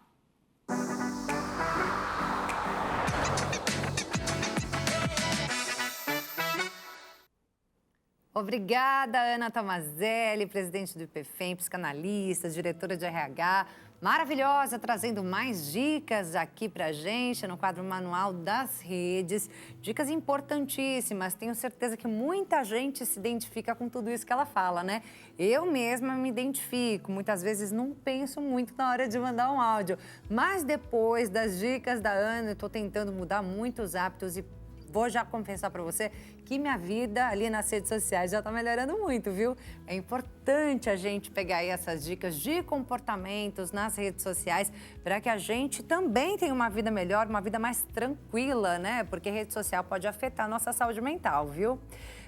Obrigada, Ana Tomazelli, presidente do IPFEM, psicanalista, diretora de RH, maravilhosa, trazendo mais dicas aqui pra gente no quadro Manual das Redes. Dicas importantíssimas, tenho certeza que muita gente se identifica com tudo isso que ela fala, né? Eu mesma me identifico, muitas vezes não penso muito na hora de mandar um áudio, mas depois das dicas da Ana, eu tô tentando mudar muitos hábitos e vou já confessar para você que minha vida ali nas redes sociais já está melhorando muito, viu? É importante a gente pegar aí essas dicas de comportamentos nas redes sociais para que a gente também tenha uma vida melhor, uma vida mais tranquila, né? Porque rede social pode afetar a nossa saúde mental, viu?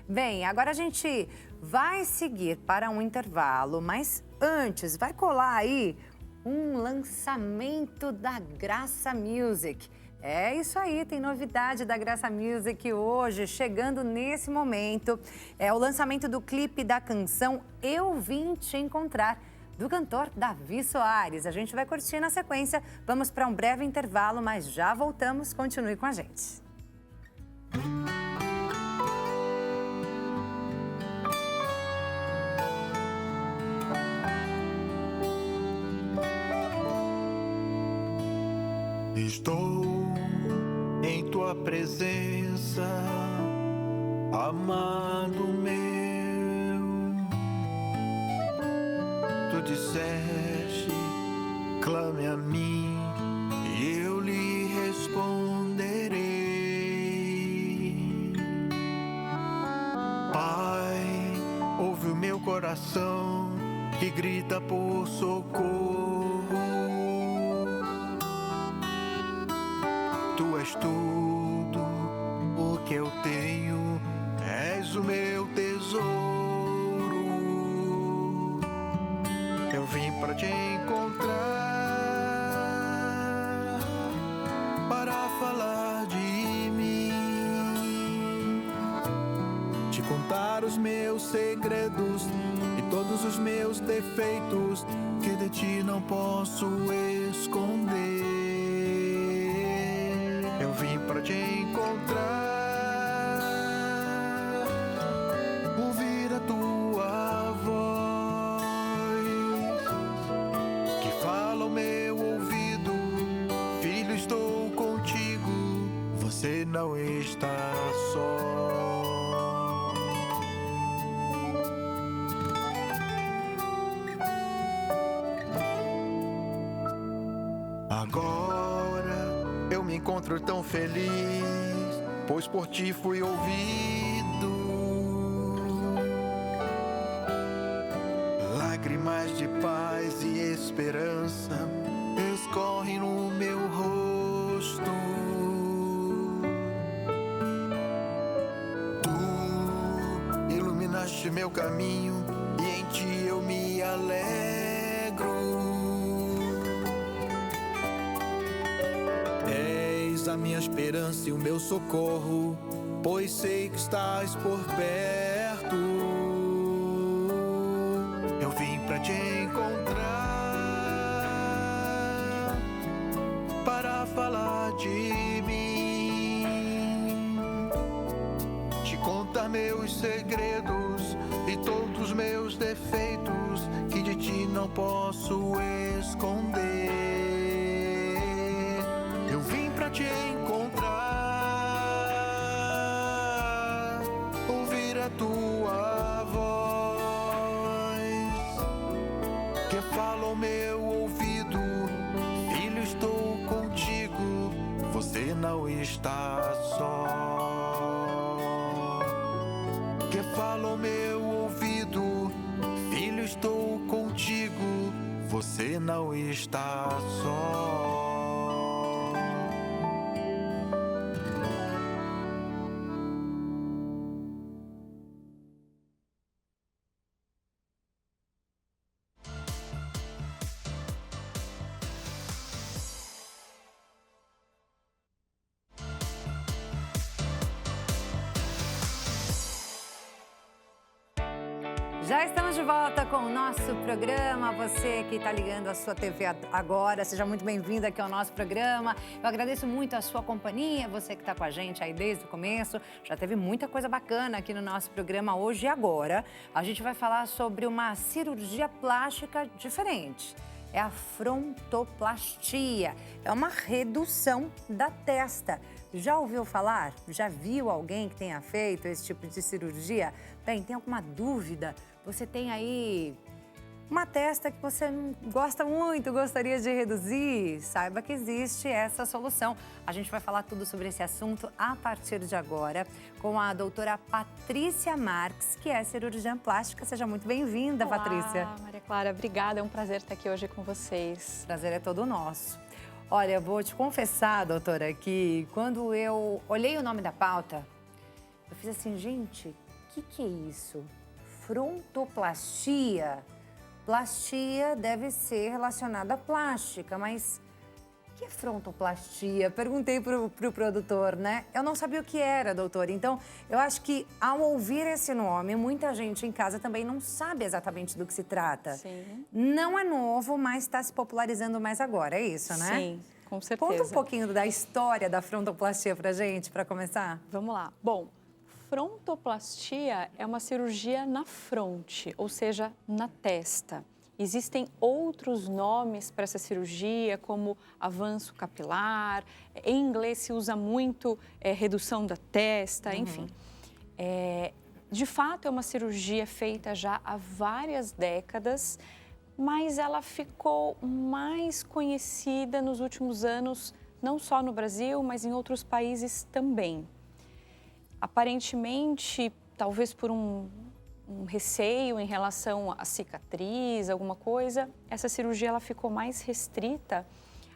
Bem, agora a gente vai seguir para um intervalo, mas antes vai colar aí um lançamento da Graça Music. É isso aí, tem novidade da Graça Music hoje, chegando nesse momento. É o lançamento do clipe da canção Eu Vim Te Encontrar, do cantor Davi Soares. A gente vai curtir na sequência, vamos para um breve intervalo, mas já voltamos, continue com a gente. Estou em tua presença, amado meu. Tu disseste, clame a mim e eu lhe responderei. Pai, ouve o meu coração que grita por socorro. Tu és tudo o que eu tenho, és o meu tesouro. Eu vim para te encontrar, para falar de mim, te contar os meus segredos e todos os meus defeitos que de ti não posso esconder. Eu vim para te encontrar, ouvir a tua voz, que fala ao meu ouvido, filho, estou contigo, você não está só. Agora eu me encontro tão feliz, pois por ti fui ouvido. Lágrimas de paz e esperança escorrem no meu rosto. Tu iluminaste meu caminho e em ti eu me alegro. A minha esperança e o meu socorro, pois sei que estás por perto. Eu vim pra te encontrar, para falar de mim, te contar meus segredos e todos meus defeitos que de ti não posso esconder. Eu vim pra te encontrar, ouvir a tua voz, que fala ao meu ouvido: filho, estou contigo, você não está só. Que fala ao meu ouvido: filho, estou contigo, você não está só. Já estamos de volta com o nosso programa. Você que está ligando a sua TV agora, seja muito bem-vindo aqui ao nosso programa. Eu agradeço muito a sua companhia, você que está com a gente aí desde o começo. Já teve muita coisa bacana aqui no nosso programa hoje e agora. A gente vai falar sobre uma cirurgia plástica diferente. É a frontoplastia. É uma redução da testa. Já ouviu falar? Já viu alguém que tenha feito esse tipo de cirurgia? Bem, tem alguma dúvida? Você tem aí uma testa que você não gosta muito, gostaria de reduzir? Saiba que existe essa solução. A gente vai falar tudo sobre esse assunto a partir de agora com a doutora Patrícia Marques, que é cirurgiã plástica. Seja muito bem-vinda, Patrícia. Olá, Maria Clara. Obrigada. É um prazer estar aqui hoje com vocês. O prazer é todo nosso. Olha, eu vou te confessar, doutora, que quando eu olhei o nome da pauta, eu fiz assim, gente, o que é isso? Frontoplastia? Plastia deve ser relacionada à plástica, mas o que é frontoplastia? Perguntei pro produtor, né? Eu não sabia o que era, doutora. Então, eu acho que ao ouvir esse nome, muita gente em casa também não sabe exatamente do que se trata. Sim. Não é novo, mas está se popularizando mais agora, é isso, né? Sim, com certeza. Conta um pouquinho da história da frontoplastia pra gente, para começar. Vamos lá. Bom, frontoplastia é uma cirurgia na fronte, ou seja, na testa. Existem outros nomes para essa cirurgia, como avanço capilar. Em inglês se usa muito redução da testa, enfim. De fato, é uma cirurgia feita já há várias décadas, mas ela ficou mais conhecida nos últimos anos, não só no Brasil, mas em outros países também. Aparentemente, talvez por um receio em relação à cicatriz, alguma coisa, essa cirurgia ela ficou mais restrita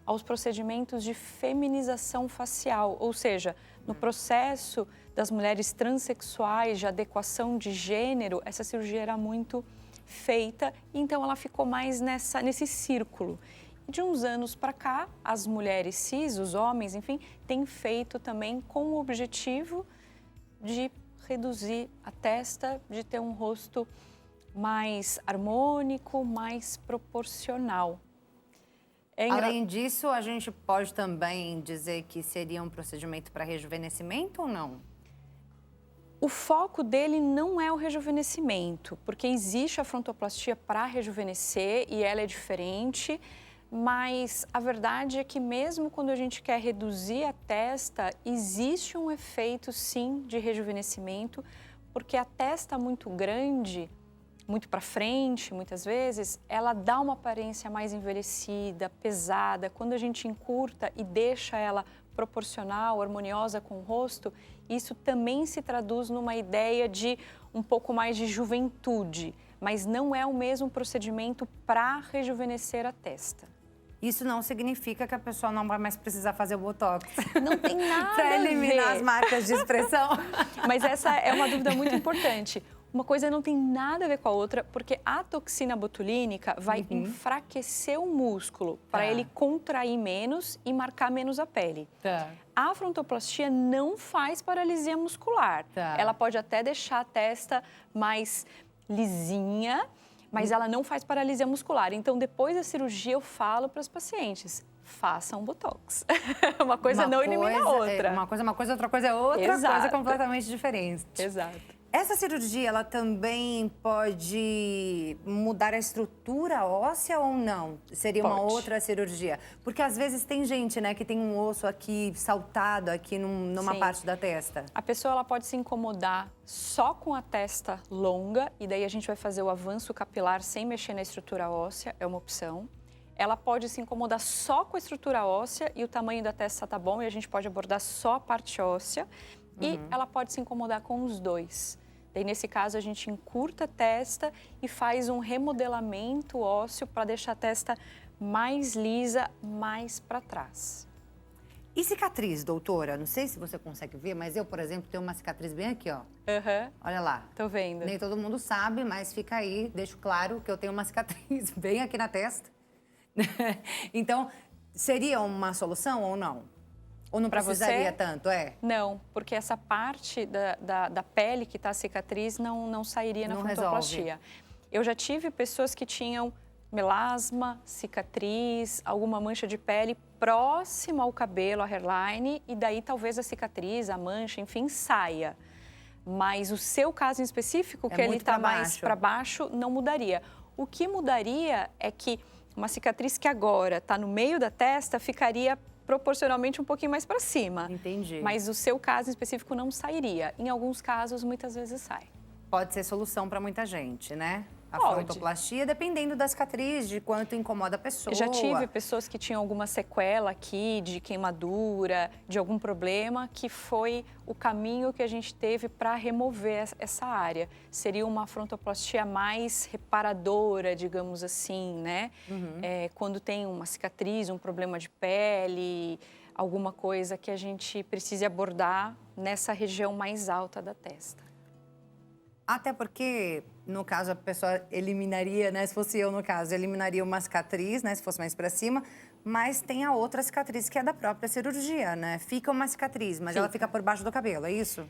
aos procedimentos de feminização facial, ou seja, no processo das mulheres transexuais de adequação de gênero, essa cirurgia era muito feita, então ela ficou mais nesse círculo. E de uns anos para cá, as mulheres cis, os homens, enfim, têm feito também com o objetivo de reduzir a testa, de ter um rosto mais harmônico, mais proporcional. Além disso, a gente pode também dizer que seria um procedimento para rejuvenescimento ou não? O foco dele não é o rejuvenescimento, porque existe a frontoplastia para rejuvenescer e ela é diferente, mas a verdade é que mesmo quando a gente quer reduzir a testa, existe um efeito sim de rejuvenescimento, porque a testa muito grande, muito para frente, muitas vezes, ela dá uma aparência mais envelhecida, pesada. Quando a gente encurta e deixa ela proporcional, harmoniosa com o rosto, isso também se traduz numa ideia de um pouco mais de juventude, mas não é o mesmo procedimento para rejuvenescer a testa. Isso não significa que a pessoa não vai mais precisar fazer o botox. Não tem nada para eliminar a ver. as marcas de expressão. Mas essa é uma dúvida muito importante. Uma coisa não tem nada a ver com a outra, porque a toxina botulínica vai enfraquecer o músculo para ele contrair menos e marcar menos a pele. A frontoplastia não faz paralisia muscular. Ela pode até deixar a testa mais lisinha, mas ela não faz paralisia muscular. Então, depois da cirurgia, eu falo para os pacientes, façam Botox. Uma coisa não elimina a outra. Uma coisa, outra coisa é outra coisa completamente diferente. Exato. Essa cirurgia, ela também pode mudar a estrutura óssea ou não? Seria uma outra cirurgia? Porque às vezes tem gente, né, que tem um osso aqui saltado aqui numa parte da testa. A pessoa ela pode se incomodar só com a testa longa e daí a gente vai fazer o avanço capilar sem mexer na estrutura óssea, é uma opção. Ela pode se incomodar só com a estrutura óssea e o tamanho da testa tá bom e a gente pode abordar só a parte óssea. E ela pode se incomodar com os dois. Daí, nesse caso, a gente encurta a testa e faz um remodelamento ósseo para deixar a testa mais lisa, mais para trás. E cicatriz, doutora? Não sei se você consegue ver, mas eu, por exemplo, tenho uma cicatriz bem aqui, ó. Olha lá. Tô vendo. Nem todo mundo sabe, mas fica aí, deixo claro que eu tenho uma cicatriz bem aqui na testa. Então, seria uma solução ou não? Ou não precisaria tanto, Não, porque essa parte da pele que está a cicatriz não sairia na frontoplastia. Eu já tive pessoas que tinham melasma, cicatriz, alguma mancha de pele próxima ao cabelo, a hairline, e daí talvez a cicatriz, a mancha, enfim, saia. Mas o seu caso em específico, que ele está mais para baixo, não mudaria. O que mudaria é que uma cicatriz que agora está no meio da testa ficaria proporcionalmente um pouquinho mais para cima. Entendi. Mas o seu caso em específico não sairia. Em alguns casos, muitas vezes sai. Pode ser solução para muita gente, né? A Pode. frontoplastia, dependendo da cicatriz, de quanto incomoda a pessoa. Eu já tive pessoas que tinham alguma sequela aqui, de queimadura, de algum problema, que foi o caminho que a gente teve para remover essa área. Seria uma frontoplastia mais reparadora, digamos assim, né? Quando tem uma cicatriz, um problema de pele, alguma coisa que a gente precise abordar nessa região mais alta da testa. Até porque, no caso, a pessoa eliminaria, né? Se fosse eu, no caso, eliminaria uma cicatriz, né? Se fosse mais para cima. Mas tem a outra cicatriz que é da própria cirurgia, né? Fica uma cicatriz, mas ela fica por baixo do cabelo, é isso?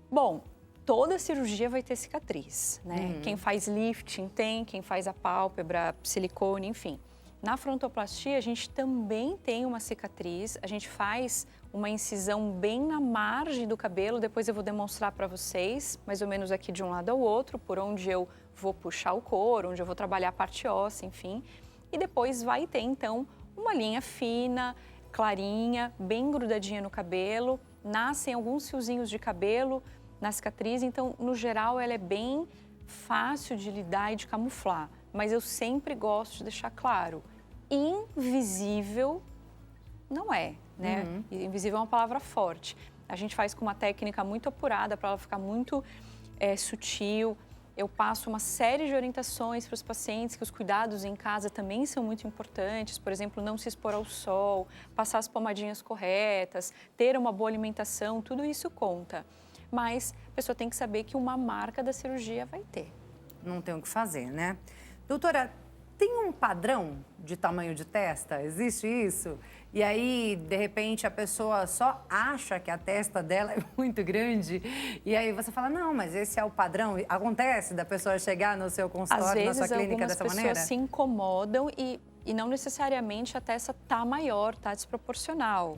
Bom, toda cirurgia vai ter cicatriz, né? Quem faz lifting tem, quem faz a pálpebra, silicone, enfim. Na frontoplastia, a gente também tem uma cicatriz, a gente faz uma incisão bem na margem do cabelo, depois eu vou demonstrar para vocês, mais ou menos aqui de um lado ao outro, por onde eu vou puxar o couro, onde eu vou trabalhar a parte óssea, enfim. E depois vai ter, então, uma linha fina, clarinha, bem grudadinha no cabelo, nascem alguns fiozinhos de cabelo na cicatriz, então, no geral, ela é bem fácil de lidar e de camuflar. Mas eu sempre gosto de deixar claro, invisível não é, né? Invisível é uma palavra forte. A gente faz com uma técnica muito apurada para ela ficar muito sutil. Eu passo uma série de orientações para os pacientes que os cuidados em casa também são muito importantes. Por exemplo, não se expor ao sol, passar as pomadinhas corretas, ter uma boa alimentação, tudo isso conta. Mas a pessoa tem que saber que uma marca da cirurgia vai ter. Não tem o que fazer, né? Doutora, tem um padrão de tamanho de testa? Existe isso? E aí, de repente, a pessoa só acha que a testa dela é muito grande. E aí você fala, não, mas esse é o padrão. Acontece da pessoa chegar no seu consultório, na sua clínica dessa maneira? Às vezes, algumas pessoas se incomodam e não necessariamente a testa tá maior, tá desproporcional.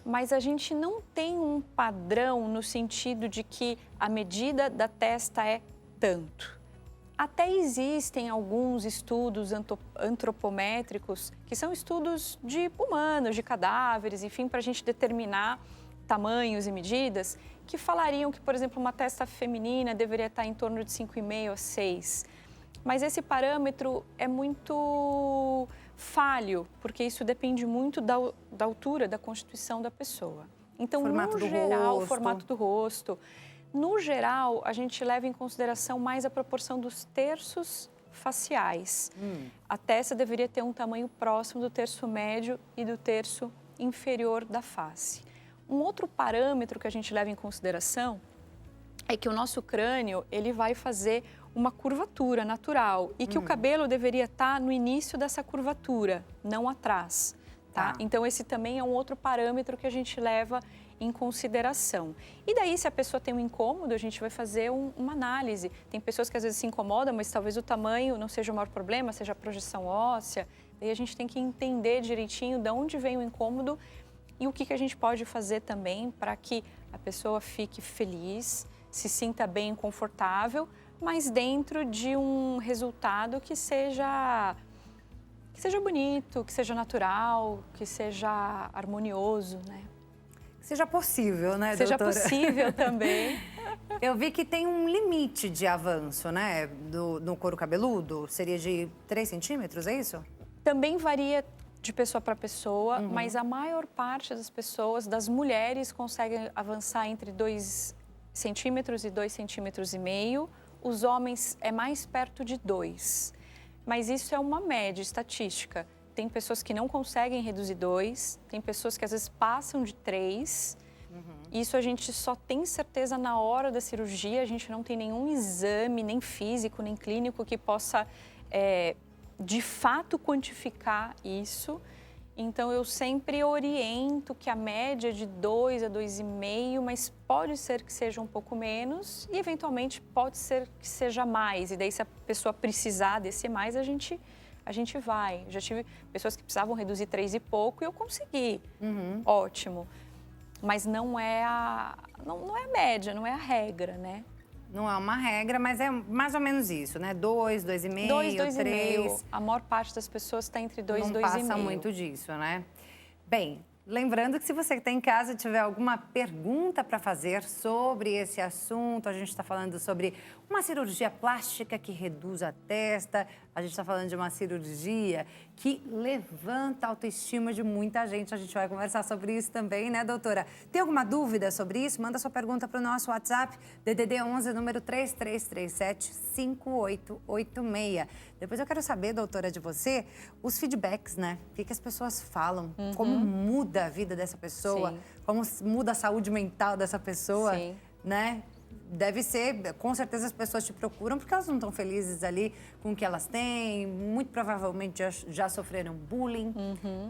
Mas a gente não tem um padrão no sentido de que a medida da testa é tanto. Até existem alguns estudos antropométricos, que são estudos de humanos, de cadáveres, enfim, para a gente determinar tamanhos e medidas, que falariam que, por exemplo, uma testa feminina deveria estar em torno de 5,5 a 6. Mas esse parâmetro é muito falho, porque isso depende muito da altura, da constituição da pessoa. Então, no geral, o formato do rosto. No geral, a gente leva em consideração mais a proporção dos terços faciais. A testa deveria ter um tamanho próximo do terço médio e do terço inferior da face. Um outro parâmetro que a gente leva em consideração é que o nosso crânio, ele vai fazer uma curvatura natural e que o cabelo deveria estar no início dessa curvatura, não atrás, tá? Então, esse também é um outro parâmetro que a gente leva em consideração. E daí, se a pessoa tem um incômodo, a gente vai fazer uma análise. Tem pessoas que às vezes se incomodam, mas talvez o tamanho não seja o maior problema, seja a projeção óssea. Daí a gente tem que entender direitinho de onde vem o incômodo e o que a gente pode fazer também para que a pessoa fique feliz, se sinta bem, confortável, mas dentro de um resultado que seja bonito, que seja natural, que seja harmonioso, né? Que seja possível, né, Seja doutora? possível também. Eu vi que tem um limite de avanço, né, no couro cabeludo. Seria de 3 centímetros, é isso? Também varia de pessoa para pessoa, mas a maior parte das pessoas, das mulheres, conseguem avançar entre 2 centímetros e 2,5 centímetros. Os homens é mais perto de 2. Mas isso é uma média estatística. Tem pessoas que não conseguem reduzir 2, tem pessoas que às vezes passam de 3. Isso a gente só tem certeza na hora da cirurgia, a gente não tem nenhum exame, nem físico, nem clínico, que possa, de fato, quantificar isso. Então, eu sempre oriento que a média é de 2 a 2,5, mas pode ser que seja um pouco menos e, eventualmente, pode ser que seja mais. E daí, se a pessoa precisar descer mais, a gente vai. Já tive pessoas que precisavam reduzir 3 e pouco e eu consegui. Ótimo. Mas não é a média, não é a regra, né? Não é uma regra, mas é mais ou menos isso, né? 2, 2,5, 3. A maior parte das pessoas está entre 2 e 2,5. Não passa muito disso, né? Bem, lembrando que se você que está em casa tiver alguma pergunta para fazer sobre esse assunto, a gente está falando sobre uma cirurgia plástica que reduz a testa, a gente está falando de uma cirurgia que levanta a autoestima de muita gente. A gente vai conversar sobre isso também, né, doutora? Tem alguma dúvida sobre isso? Manda sua pergunta para o nosso WhatsApp, DDD 11, número 3337-5886. Depois eu quero saber, doutora, de você, os feedbacks, né? O que as pessoas falam, como muda a vida dessa pessoa, como muda a saúde mental dessa pessoa, né? Deve ser, com certeza as pessoas te procuram porque elas não estão felizes ali com o que elas têm, muito provavelmente já sofreram bullying,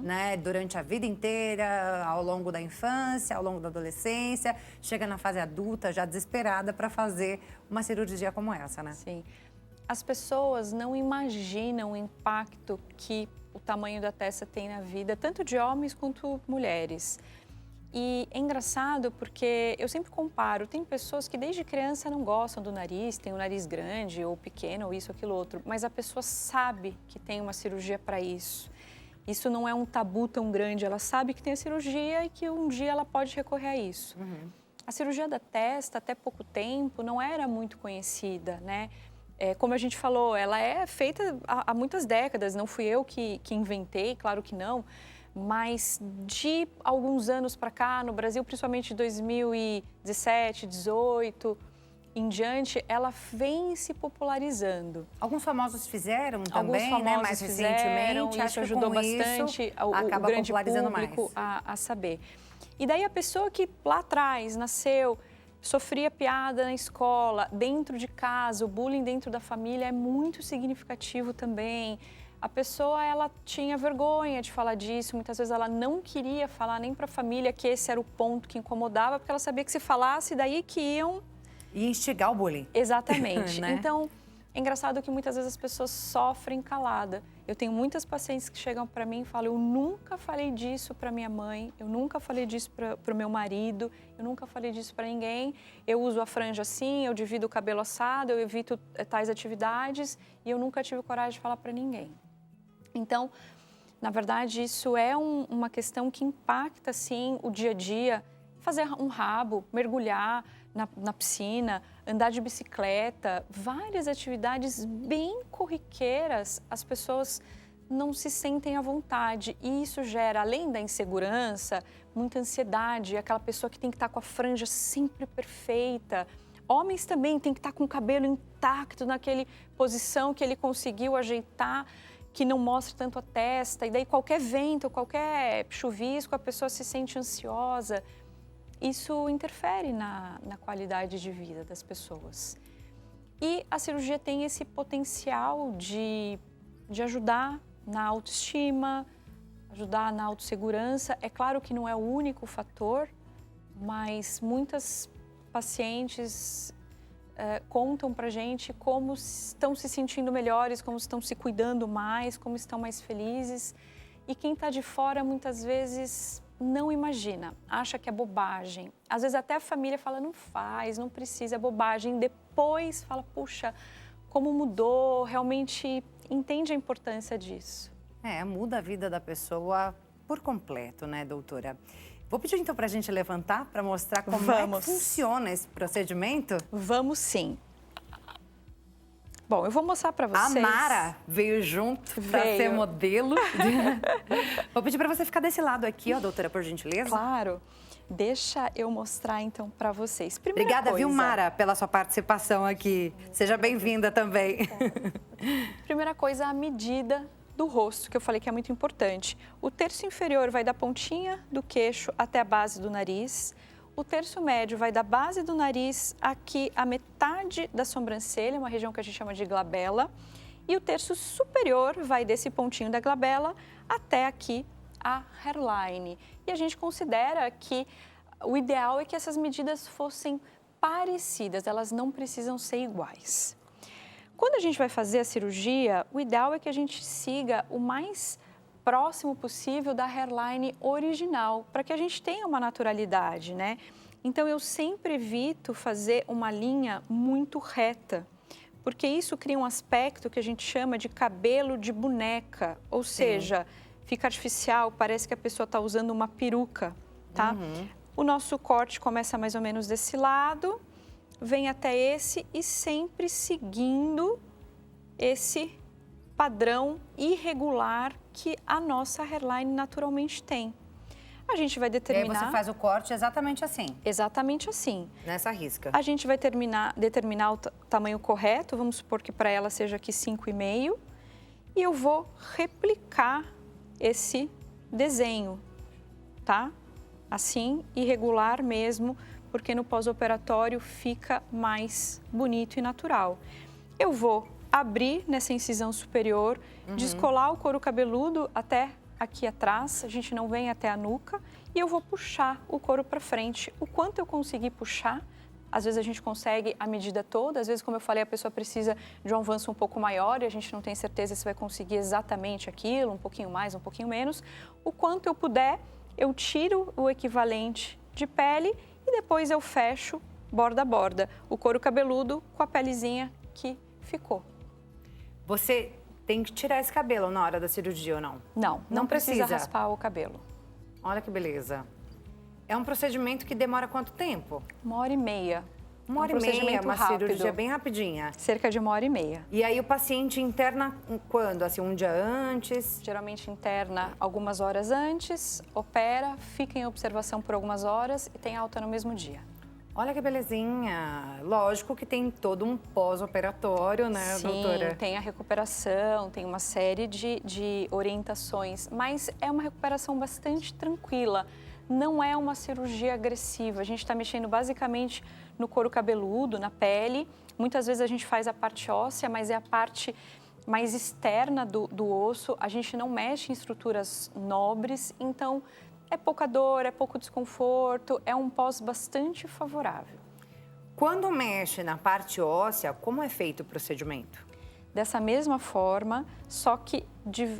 né, durante a vida inteira, ao longo da infância, ao longo da adolescência, chega na fase adulta já desesperada para fazer uma cirurgia como essa, né? Sim. As pessoas não imaginam o impacto que o tamanho da testa tem na vida, tanto de homens quanto mulheres. E é engraçado porque eu sempre comparo, tem pessoas que desde criança não gostam do nariz, tem o nariz grande ou pequeno ou isso, aquilo, outro, mas a pessoa sabe que tem uma cirurgia para isso. Isso não é um tabu tão grande, ela sabe que tem a cirurgia e que um dia ela pode recorrer a isso. A cirurgia da testa, até pouco tempo, não era muito conhecida, né? Como a gente falou, ela é feita há muitas décadas, não fui eu que inventei, claro que não. Mas de alguns anos para cá, no Brasil, principalmente de 2017, 2018 em diante, ela vem se popularizando. Alguns famosos fizeram também, Alguns famosos né? Mais recentemente. Isso Acho que ajudou com bastante isso, o acaba grande popularizando público mais. a saber. E daí a pessoa que lá atrás nasceu, sofria piada na escola, dentro de casa, o bullying dentro da família é muito significativo também. A pessoa, ela tinha vergonha de falar disso, muitas vezes ela não queria falar nem para a família que esse era o ponto que incomodava, porque ela sabia que se falasse, daí que iam... E instigar o bullying. Exatamente. Né? Então, é engraçado que muitas vezes as pessoas sofrem calada. Eu tenho muitas pacientes que chegam para mim e falam, eu nunca falei disso para minha mãe, eu nunca falei disso para o meu marido, eu nunca falei disso para ninguém. Eu uso a franja assim, eu divido o cabelo assado, eu evito tais atividades e eu nunca tive coragem de falar para ninguém. Então, na verdade, isso é uma questão que impacta, sim, o dia a dia. Fazer um rabo, mergulhar na piscina, andar de bicicleta, várias atividades bem corriqueiras, as pessoas não se sentem à vontade. E isso gera, além da insegurança, muita ansiedade. Aquela pessoa que tem que estar com a franja sempre perfeita. Homens também têm que estar com o cabelo intacto, naquela posição que ele conseguiu ajeitar, que não mostra tanto a testa, e daí qualquer vento, qualquer chuvisco, a pessoa se sente ansiosa. isso interfere na qualidade de vida das pessoas. E a cirurgia tem esse potencial de ajudar na autoestima, ajudar na autossegurança. É claro que não é o único fator, mas muitas pacientes contam pra gente como estão se sentindo melhores, como estão se cuidando mais, como estão mais felizes. E quem está de fora muitas vezes não imagina, acha que é bobagem. Às vezes até a família fala, não faz, não precisa, é bobagem. Depois fala, puxa, como mudou, realmente entende a importância disso. Muda a vida da pessoa por completo, né, doutora? Vou pedir então para a gente levantar para mostrar como é que funciona esse procedimento? Vamos sim. Bom, eu vou mostrar para vocês. A Mara veio junto para ser modelo. Vou pedir para você ficar desse lado aqui, ó, doutora, por gentileza. Claro. Deixa eu mostrar então para vocês. Obrigada, viu, Mara, pela sua participação aqui. Seja bem-vinda também. Primeira coisa, a medida do rosto, que eu falei que é muito importante. O terço inferior vai da pontinha do queixo até a base do nariz. O terço médio vai da base do nariz aqui à metade da sobrancelha, uma região que a gente chama de glabela. E o terço superior vai desse pontinho da glabela até aqui a hairline. E a gente considera que o ideal é que essas medidas fossem parecidas, elas não precisam ser iguais. Quando a gente vai fazer a cirurgia, o ideal é que a gente siga o mais próximo possível da hairline original, para que a gente tenha uma naturalidade, né? Então, eu sempre evito fazer uma linha muito reta, porque isso cria um aspecto que a gente chama de cabelo de boneca, ou seja, fica artificial, parece que a pessoa está usando uma peruca, tá? O nosso corte começa mais ou menos desse lado, vem até esse e sempre seguindo esse padrão irregular que a nossa hairline naturalmente tem. A gente vai determinar... E aí você faz o corte exatamente assim? Exatamente assim. Nessa risca. A gente vai determinar o tamanho correto, vamos supor que para ela seja aqui 5,5, e eu vou replicar esse desenho, tá? Assim, irregular mesmo, porque no pós-operatório fica mais bonito e natural. Eu vou abrir nessa incisão superior, descolar o couro cabeludo até aqui atrás, a gente não vem até a nuca, e eu vou puxar o couro para frente. O quanto eu conseguir puxar, às vezes a gente consegue a medida toda, às vezes, como eu falei, a pessoa precisa de um avanço um pouco maior e a gente não tem certeza se vai conseguir exatamente aquilo, um pouquinho mais, um pouquinho menos. O quanto eu puder, eu tiro o equivalente de pele e depois eu fecho borda a borda, o couro cabeludo com a pelezinha que ficou. Você tem que tirar esse cabelo na hora da cirurgia ou não? Não precisa raspar o cabelo. Olha que beleza. É um procedimento que demora quanto tempo? 1h30. Uma hora e meia, uma cirurgia bem rapidinha. Cerca de 1h30. E aí o paciente interna quando? Assim, um dia antes? Geralmente interna algumas horas antes, opera, fica em observação por algumas horas e tem alta no mesmo dia. Olha que belezinha. Lógico que tem todo um pós-operatório, né, doutora? Sim, tem a recuperação, tem uma série de orientações, mas é uma recuperação bastante tranquila. Não é uma cirurgia agressiva. A gente está mexendo basicamente no couro cabeludo, na pele. Muitas vezes a gente faz a parte óssea, mas é a parte mais externa do osso. A gente não mexe em estruturas nobres, então é pouca dor, é pouco desconforto, é um pós bastante favorável. Quando mexe na parte óssea, como é feito o procedimento? Dessa mesma forma, só que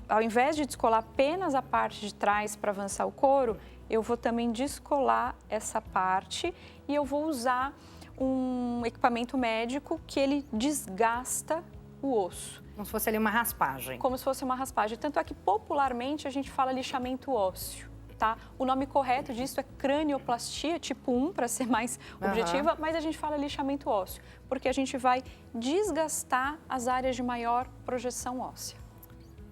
ao invés de descolar apenas a parte de trás para avançar o couro, eu vou também descolar essa parte e eu vou usar um equipamento médico que ele desgasta o osso. Como se fosse ali uma raspagem. Como se fosse uma raspagem. Tanto é que popularmente a gente fala lixamento ósseo, tá? O nome correto disso é cranioplastia, tipo 1, para ser mais objetiva, mas a gente fala lixamento ósseo, porque a gente vai desgastar as áreas de maior projeção óssea.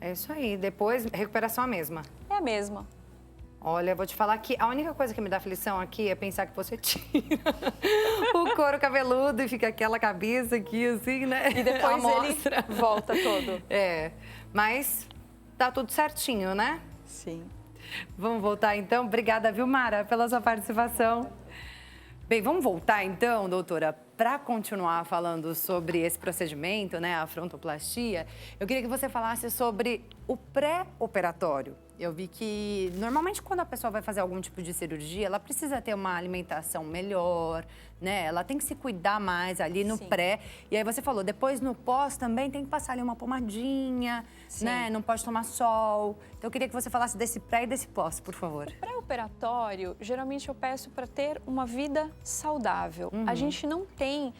É isso aí. Depois, recuperação a mesma? É a mesma. Olha, vou te falar que a única coisa que me dá aflição aqui é pensar que você tira o couro cabeludo e fica aquela cabeça aqui, assim, né? E depois ele volta todo. É, mas tá tudo certinho, né? Sim. Vamos voltar então. Obrigada, viu, Mara, pela sua participação. Bem, vamos voltar então, doutora, para continuar falando sobre esse procedimento, né, a frontoplastia. Eu queria que você falasse sobre o pré-operatório. Eu vi que, normalmente, quando a pessoa vai fazer algum tipo de cirurgia, ela precisa ter uma alimentação melhor, né? Ela tem que se cuidar mais ali no pré. E aí você falou, depois no pós também tem que passar ali uma pomadinha, né? Não pode tomar sol. Então, eu queria que você falasse desse pré e desse pós, por favor. O pré-operatório, geralmente eu peço para ter uma vida saudável. A gente não tem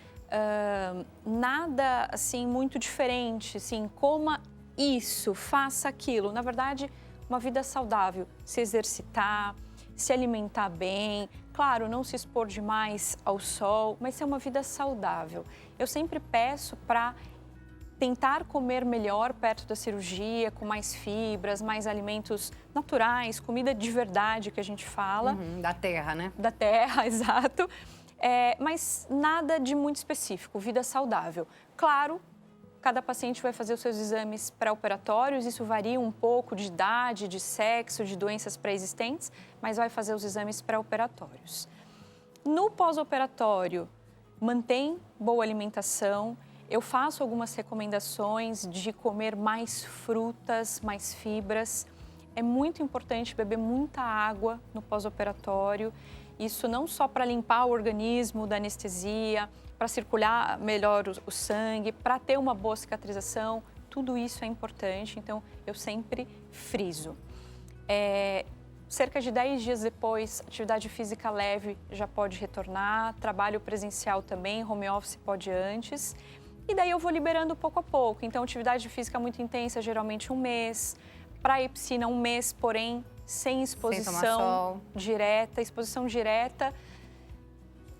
nada, assim, muito diferente, assim, coma isso, faça aquilo. Na verdade, uma vida saudável, se exercitar, se alimentar bem, claro, não se expor demais ao sol, mas ser uma vida saudável. Eu sempre peço para tentar comer melhor perto da cirurgia, com mais fibras, mais alimentos naturais, comida de verdade que a gente fala. Da terra, né? Da terra, exato. Mas nada de muito específico, vida saudável. Claro, cada paciente vai fazer os seus exames pré-operatórios, isso varia um pouco de idade, de sexo, de doenças pré-existentes, mas vai fazer os exames pré-operatórios. No pós-operatório, mantém boa alimentação. Eu faço algumas recomendações de comer mais frutas, mais fibras. É muito importante beber muita água no pós-operatório. Isso não só para limpar o organismo da anestesia, para circular melhor o sangue, para ter uma boa cicatrização, tudo isso é importante, então eu sempre friso. Cerca de 10 dias depois, atividade física leve já pode retornar, trabalho presencial também, home office pode antes. E daí eu vou liberando pouco a pouco, então atividade física muito intensa, geralmente 1 mês, para ir piscina 1 mês, porém sem exposição direta, exposição direta.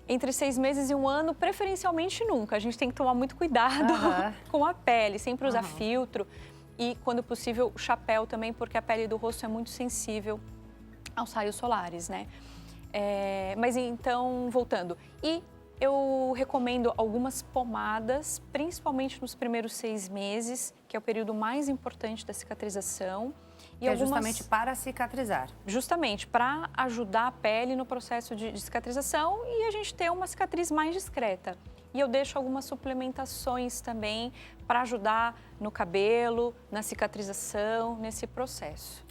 Entre 6 meses e 1 ano, preferencialmente nunca. A gente tem que tomar muito cuidado com a pele, sempre usar filtro e, quando possível, chapéu também, porque a pele do rosto é muito sensível aos raios solares, né? Mas então, voltando. E eu recomendo algumas pomadas, principalmente nos primeiros 6 meses, que é o período mais importante da cicatrização. E justamente para cicatrizar. Justamente, para ajudar a pele no processo de cicatrização e a gente ter uma cicatriz mais discreta. E eu deixo algumas suplementações também para ajudar no cabelo, na cicatrização, nesse processo.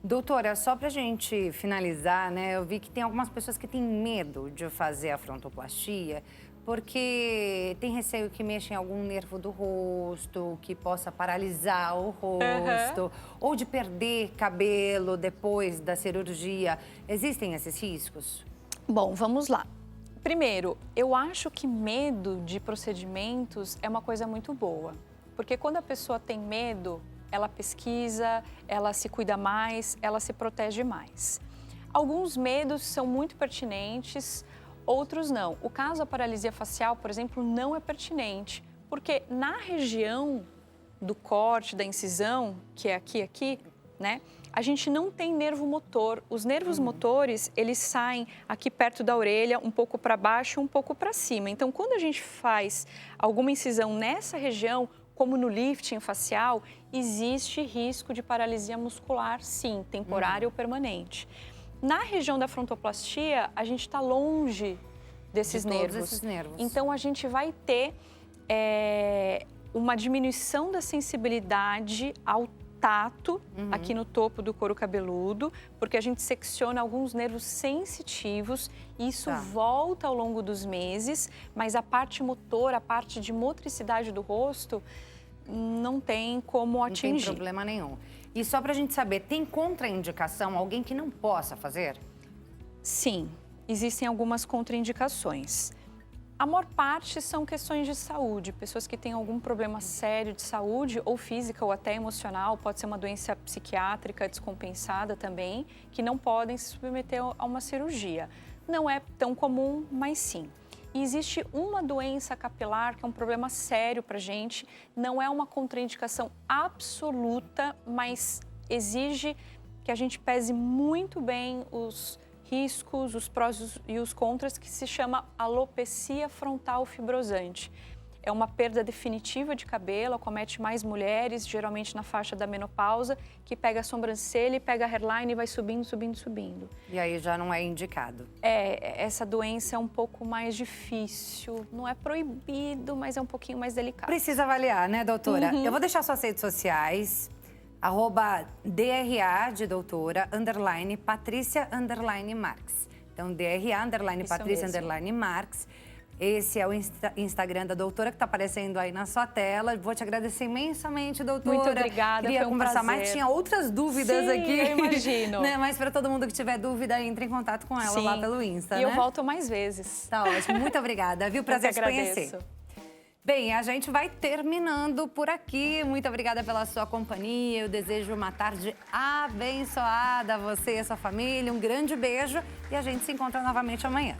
Doutora, só para a gente finalizar, né? Eu vi que tem algumas pessoas que têm medo de fazer a frontoplastia porque tem receio que mexa em algum nervo do rosto, que possa paralisar o rosto, ou de perder cabelo depois da cirurgia. Existem esses riscos? Bom, vamos lá. Primeiro, eu acho que medo de procedimentos é uma coisa muito boa, porque quando a pessoa tem medo, ela pesquisa, ela se cuida mais, ela se protege mais. Alguns medos são muito pertinentes, outros não. O caso da paralisia facial, por exemplo, não é pertinente, porque na região do corte, da incisão, que é aqui, né? A gente não tem nervo motor. Os nervos motores, eles saem aqui perto da orelha, um pouco para baixo, um pouco para cima. Então, quando a gente faz alguma incisão nessa região, como no lifting facial, existe risco de paralisia muscular, sim, temporária ou permanente. Na região da frontoplastia, a gente está longe desses nervos. Então, a gente vai ter uma diminuição da sensibilidade ao tato aqui no topo do couro cabeludo, porque a gente secciona alguns nervos sensitivos e isso volta ao longo dos meses, mas a parte motora, a parte de motricidade do rosto, não tem como atingir. Não tem problema nenhum. E só para a gente saber, tem contraindicação, alguém que não possa fazer? Sim, existem algumas contraindicações. A maior parte são questões de saúde, pessoas que têm algum problema sério de saúde, ou física ou até emocional, pode ser uma doença psiquiátrica descompensada também, que não podem se submeter a uma cirurgia. Não é tão comum, mas sim. E existe uma doença capilar que é um problema sério para a gente, não é uma contraindicação absoluta, mas exige que a gente pese muito bem os riscos, os prós e os contras, que se chama alopecia frontal fibrosante. é uma perda definitiva de cabelo, acomete mais mulheres, geralmente na faixa da menopausa, que pega a sobrancelha e pega a hairline e vai subindo, subindo, subindo. E aí já não é indicado. Essa doença é um pouco mais difícil, não é proibido, mas é um pouquinho mais delicado. Precisa avaliar, né, doutora? Eu vou deixar suas redes sociais, @DRA de doutora, _ Patrícia _ Marques. Então, DRA _ Patrícia _ Marques. Esse é o Instagram da doutora que está aparecendo aí na sua tela. Vou te agradecer imensamente, doutora. Muito obrigada, Queria foi um conversar prazer. mais, tinha outras dúvidas aqui. Eu imagino. Né? Mas para todo mundo que tiver dúvida, entre em contato com ela lá pelo Insta, E né? eu volto mais vezes. Tá ótimo, muito obrigada, viu? Prazer te conhecer. Bem, a gente vai terminando por aqui. Muito obrigada pela sua companhia. Eu desejo uma tarde abençoada a você e a sua família. Um grande beijo e a gente se encontra novamente amanhã.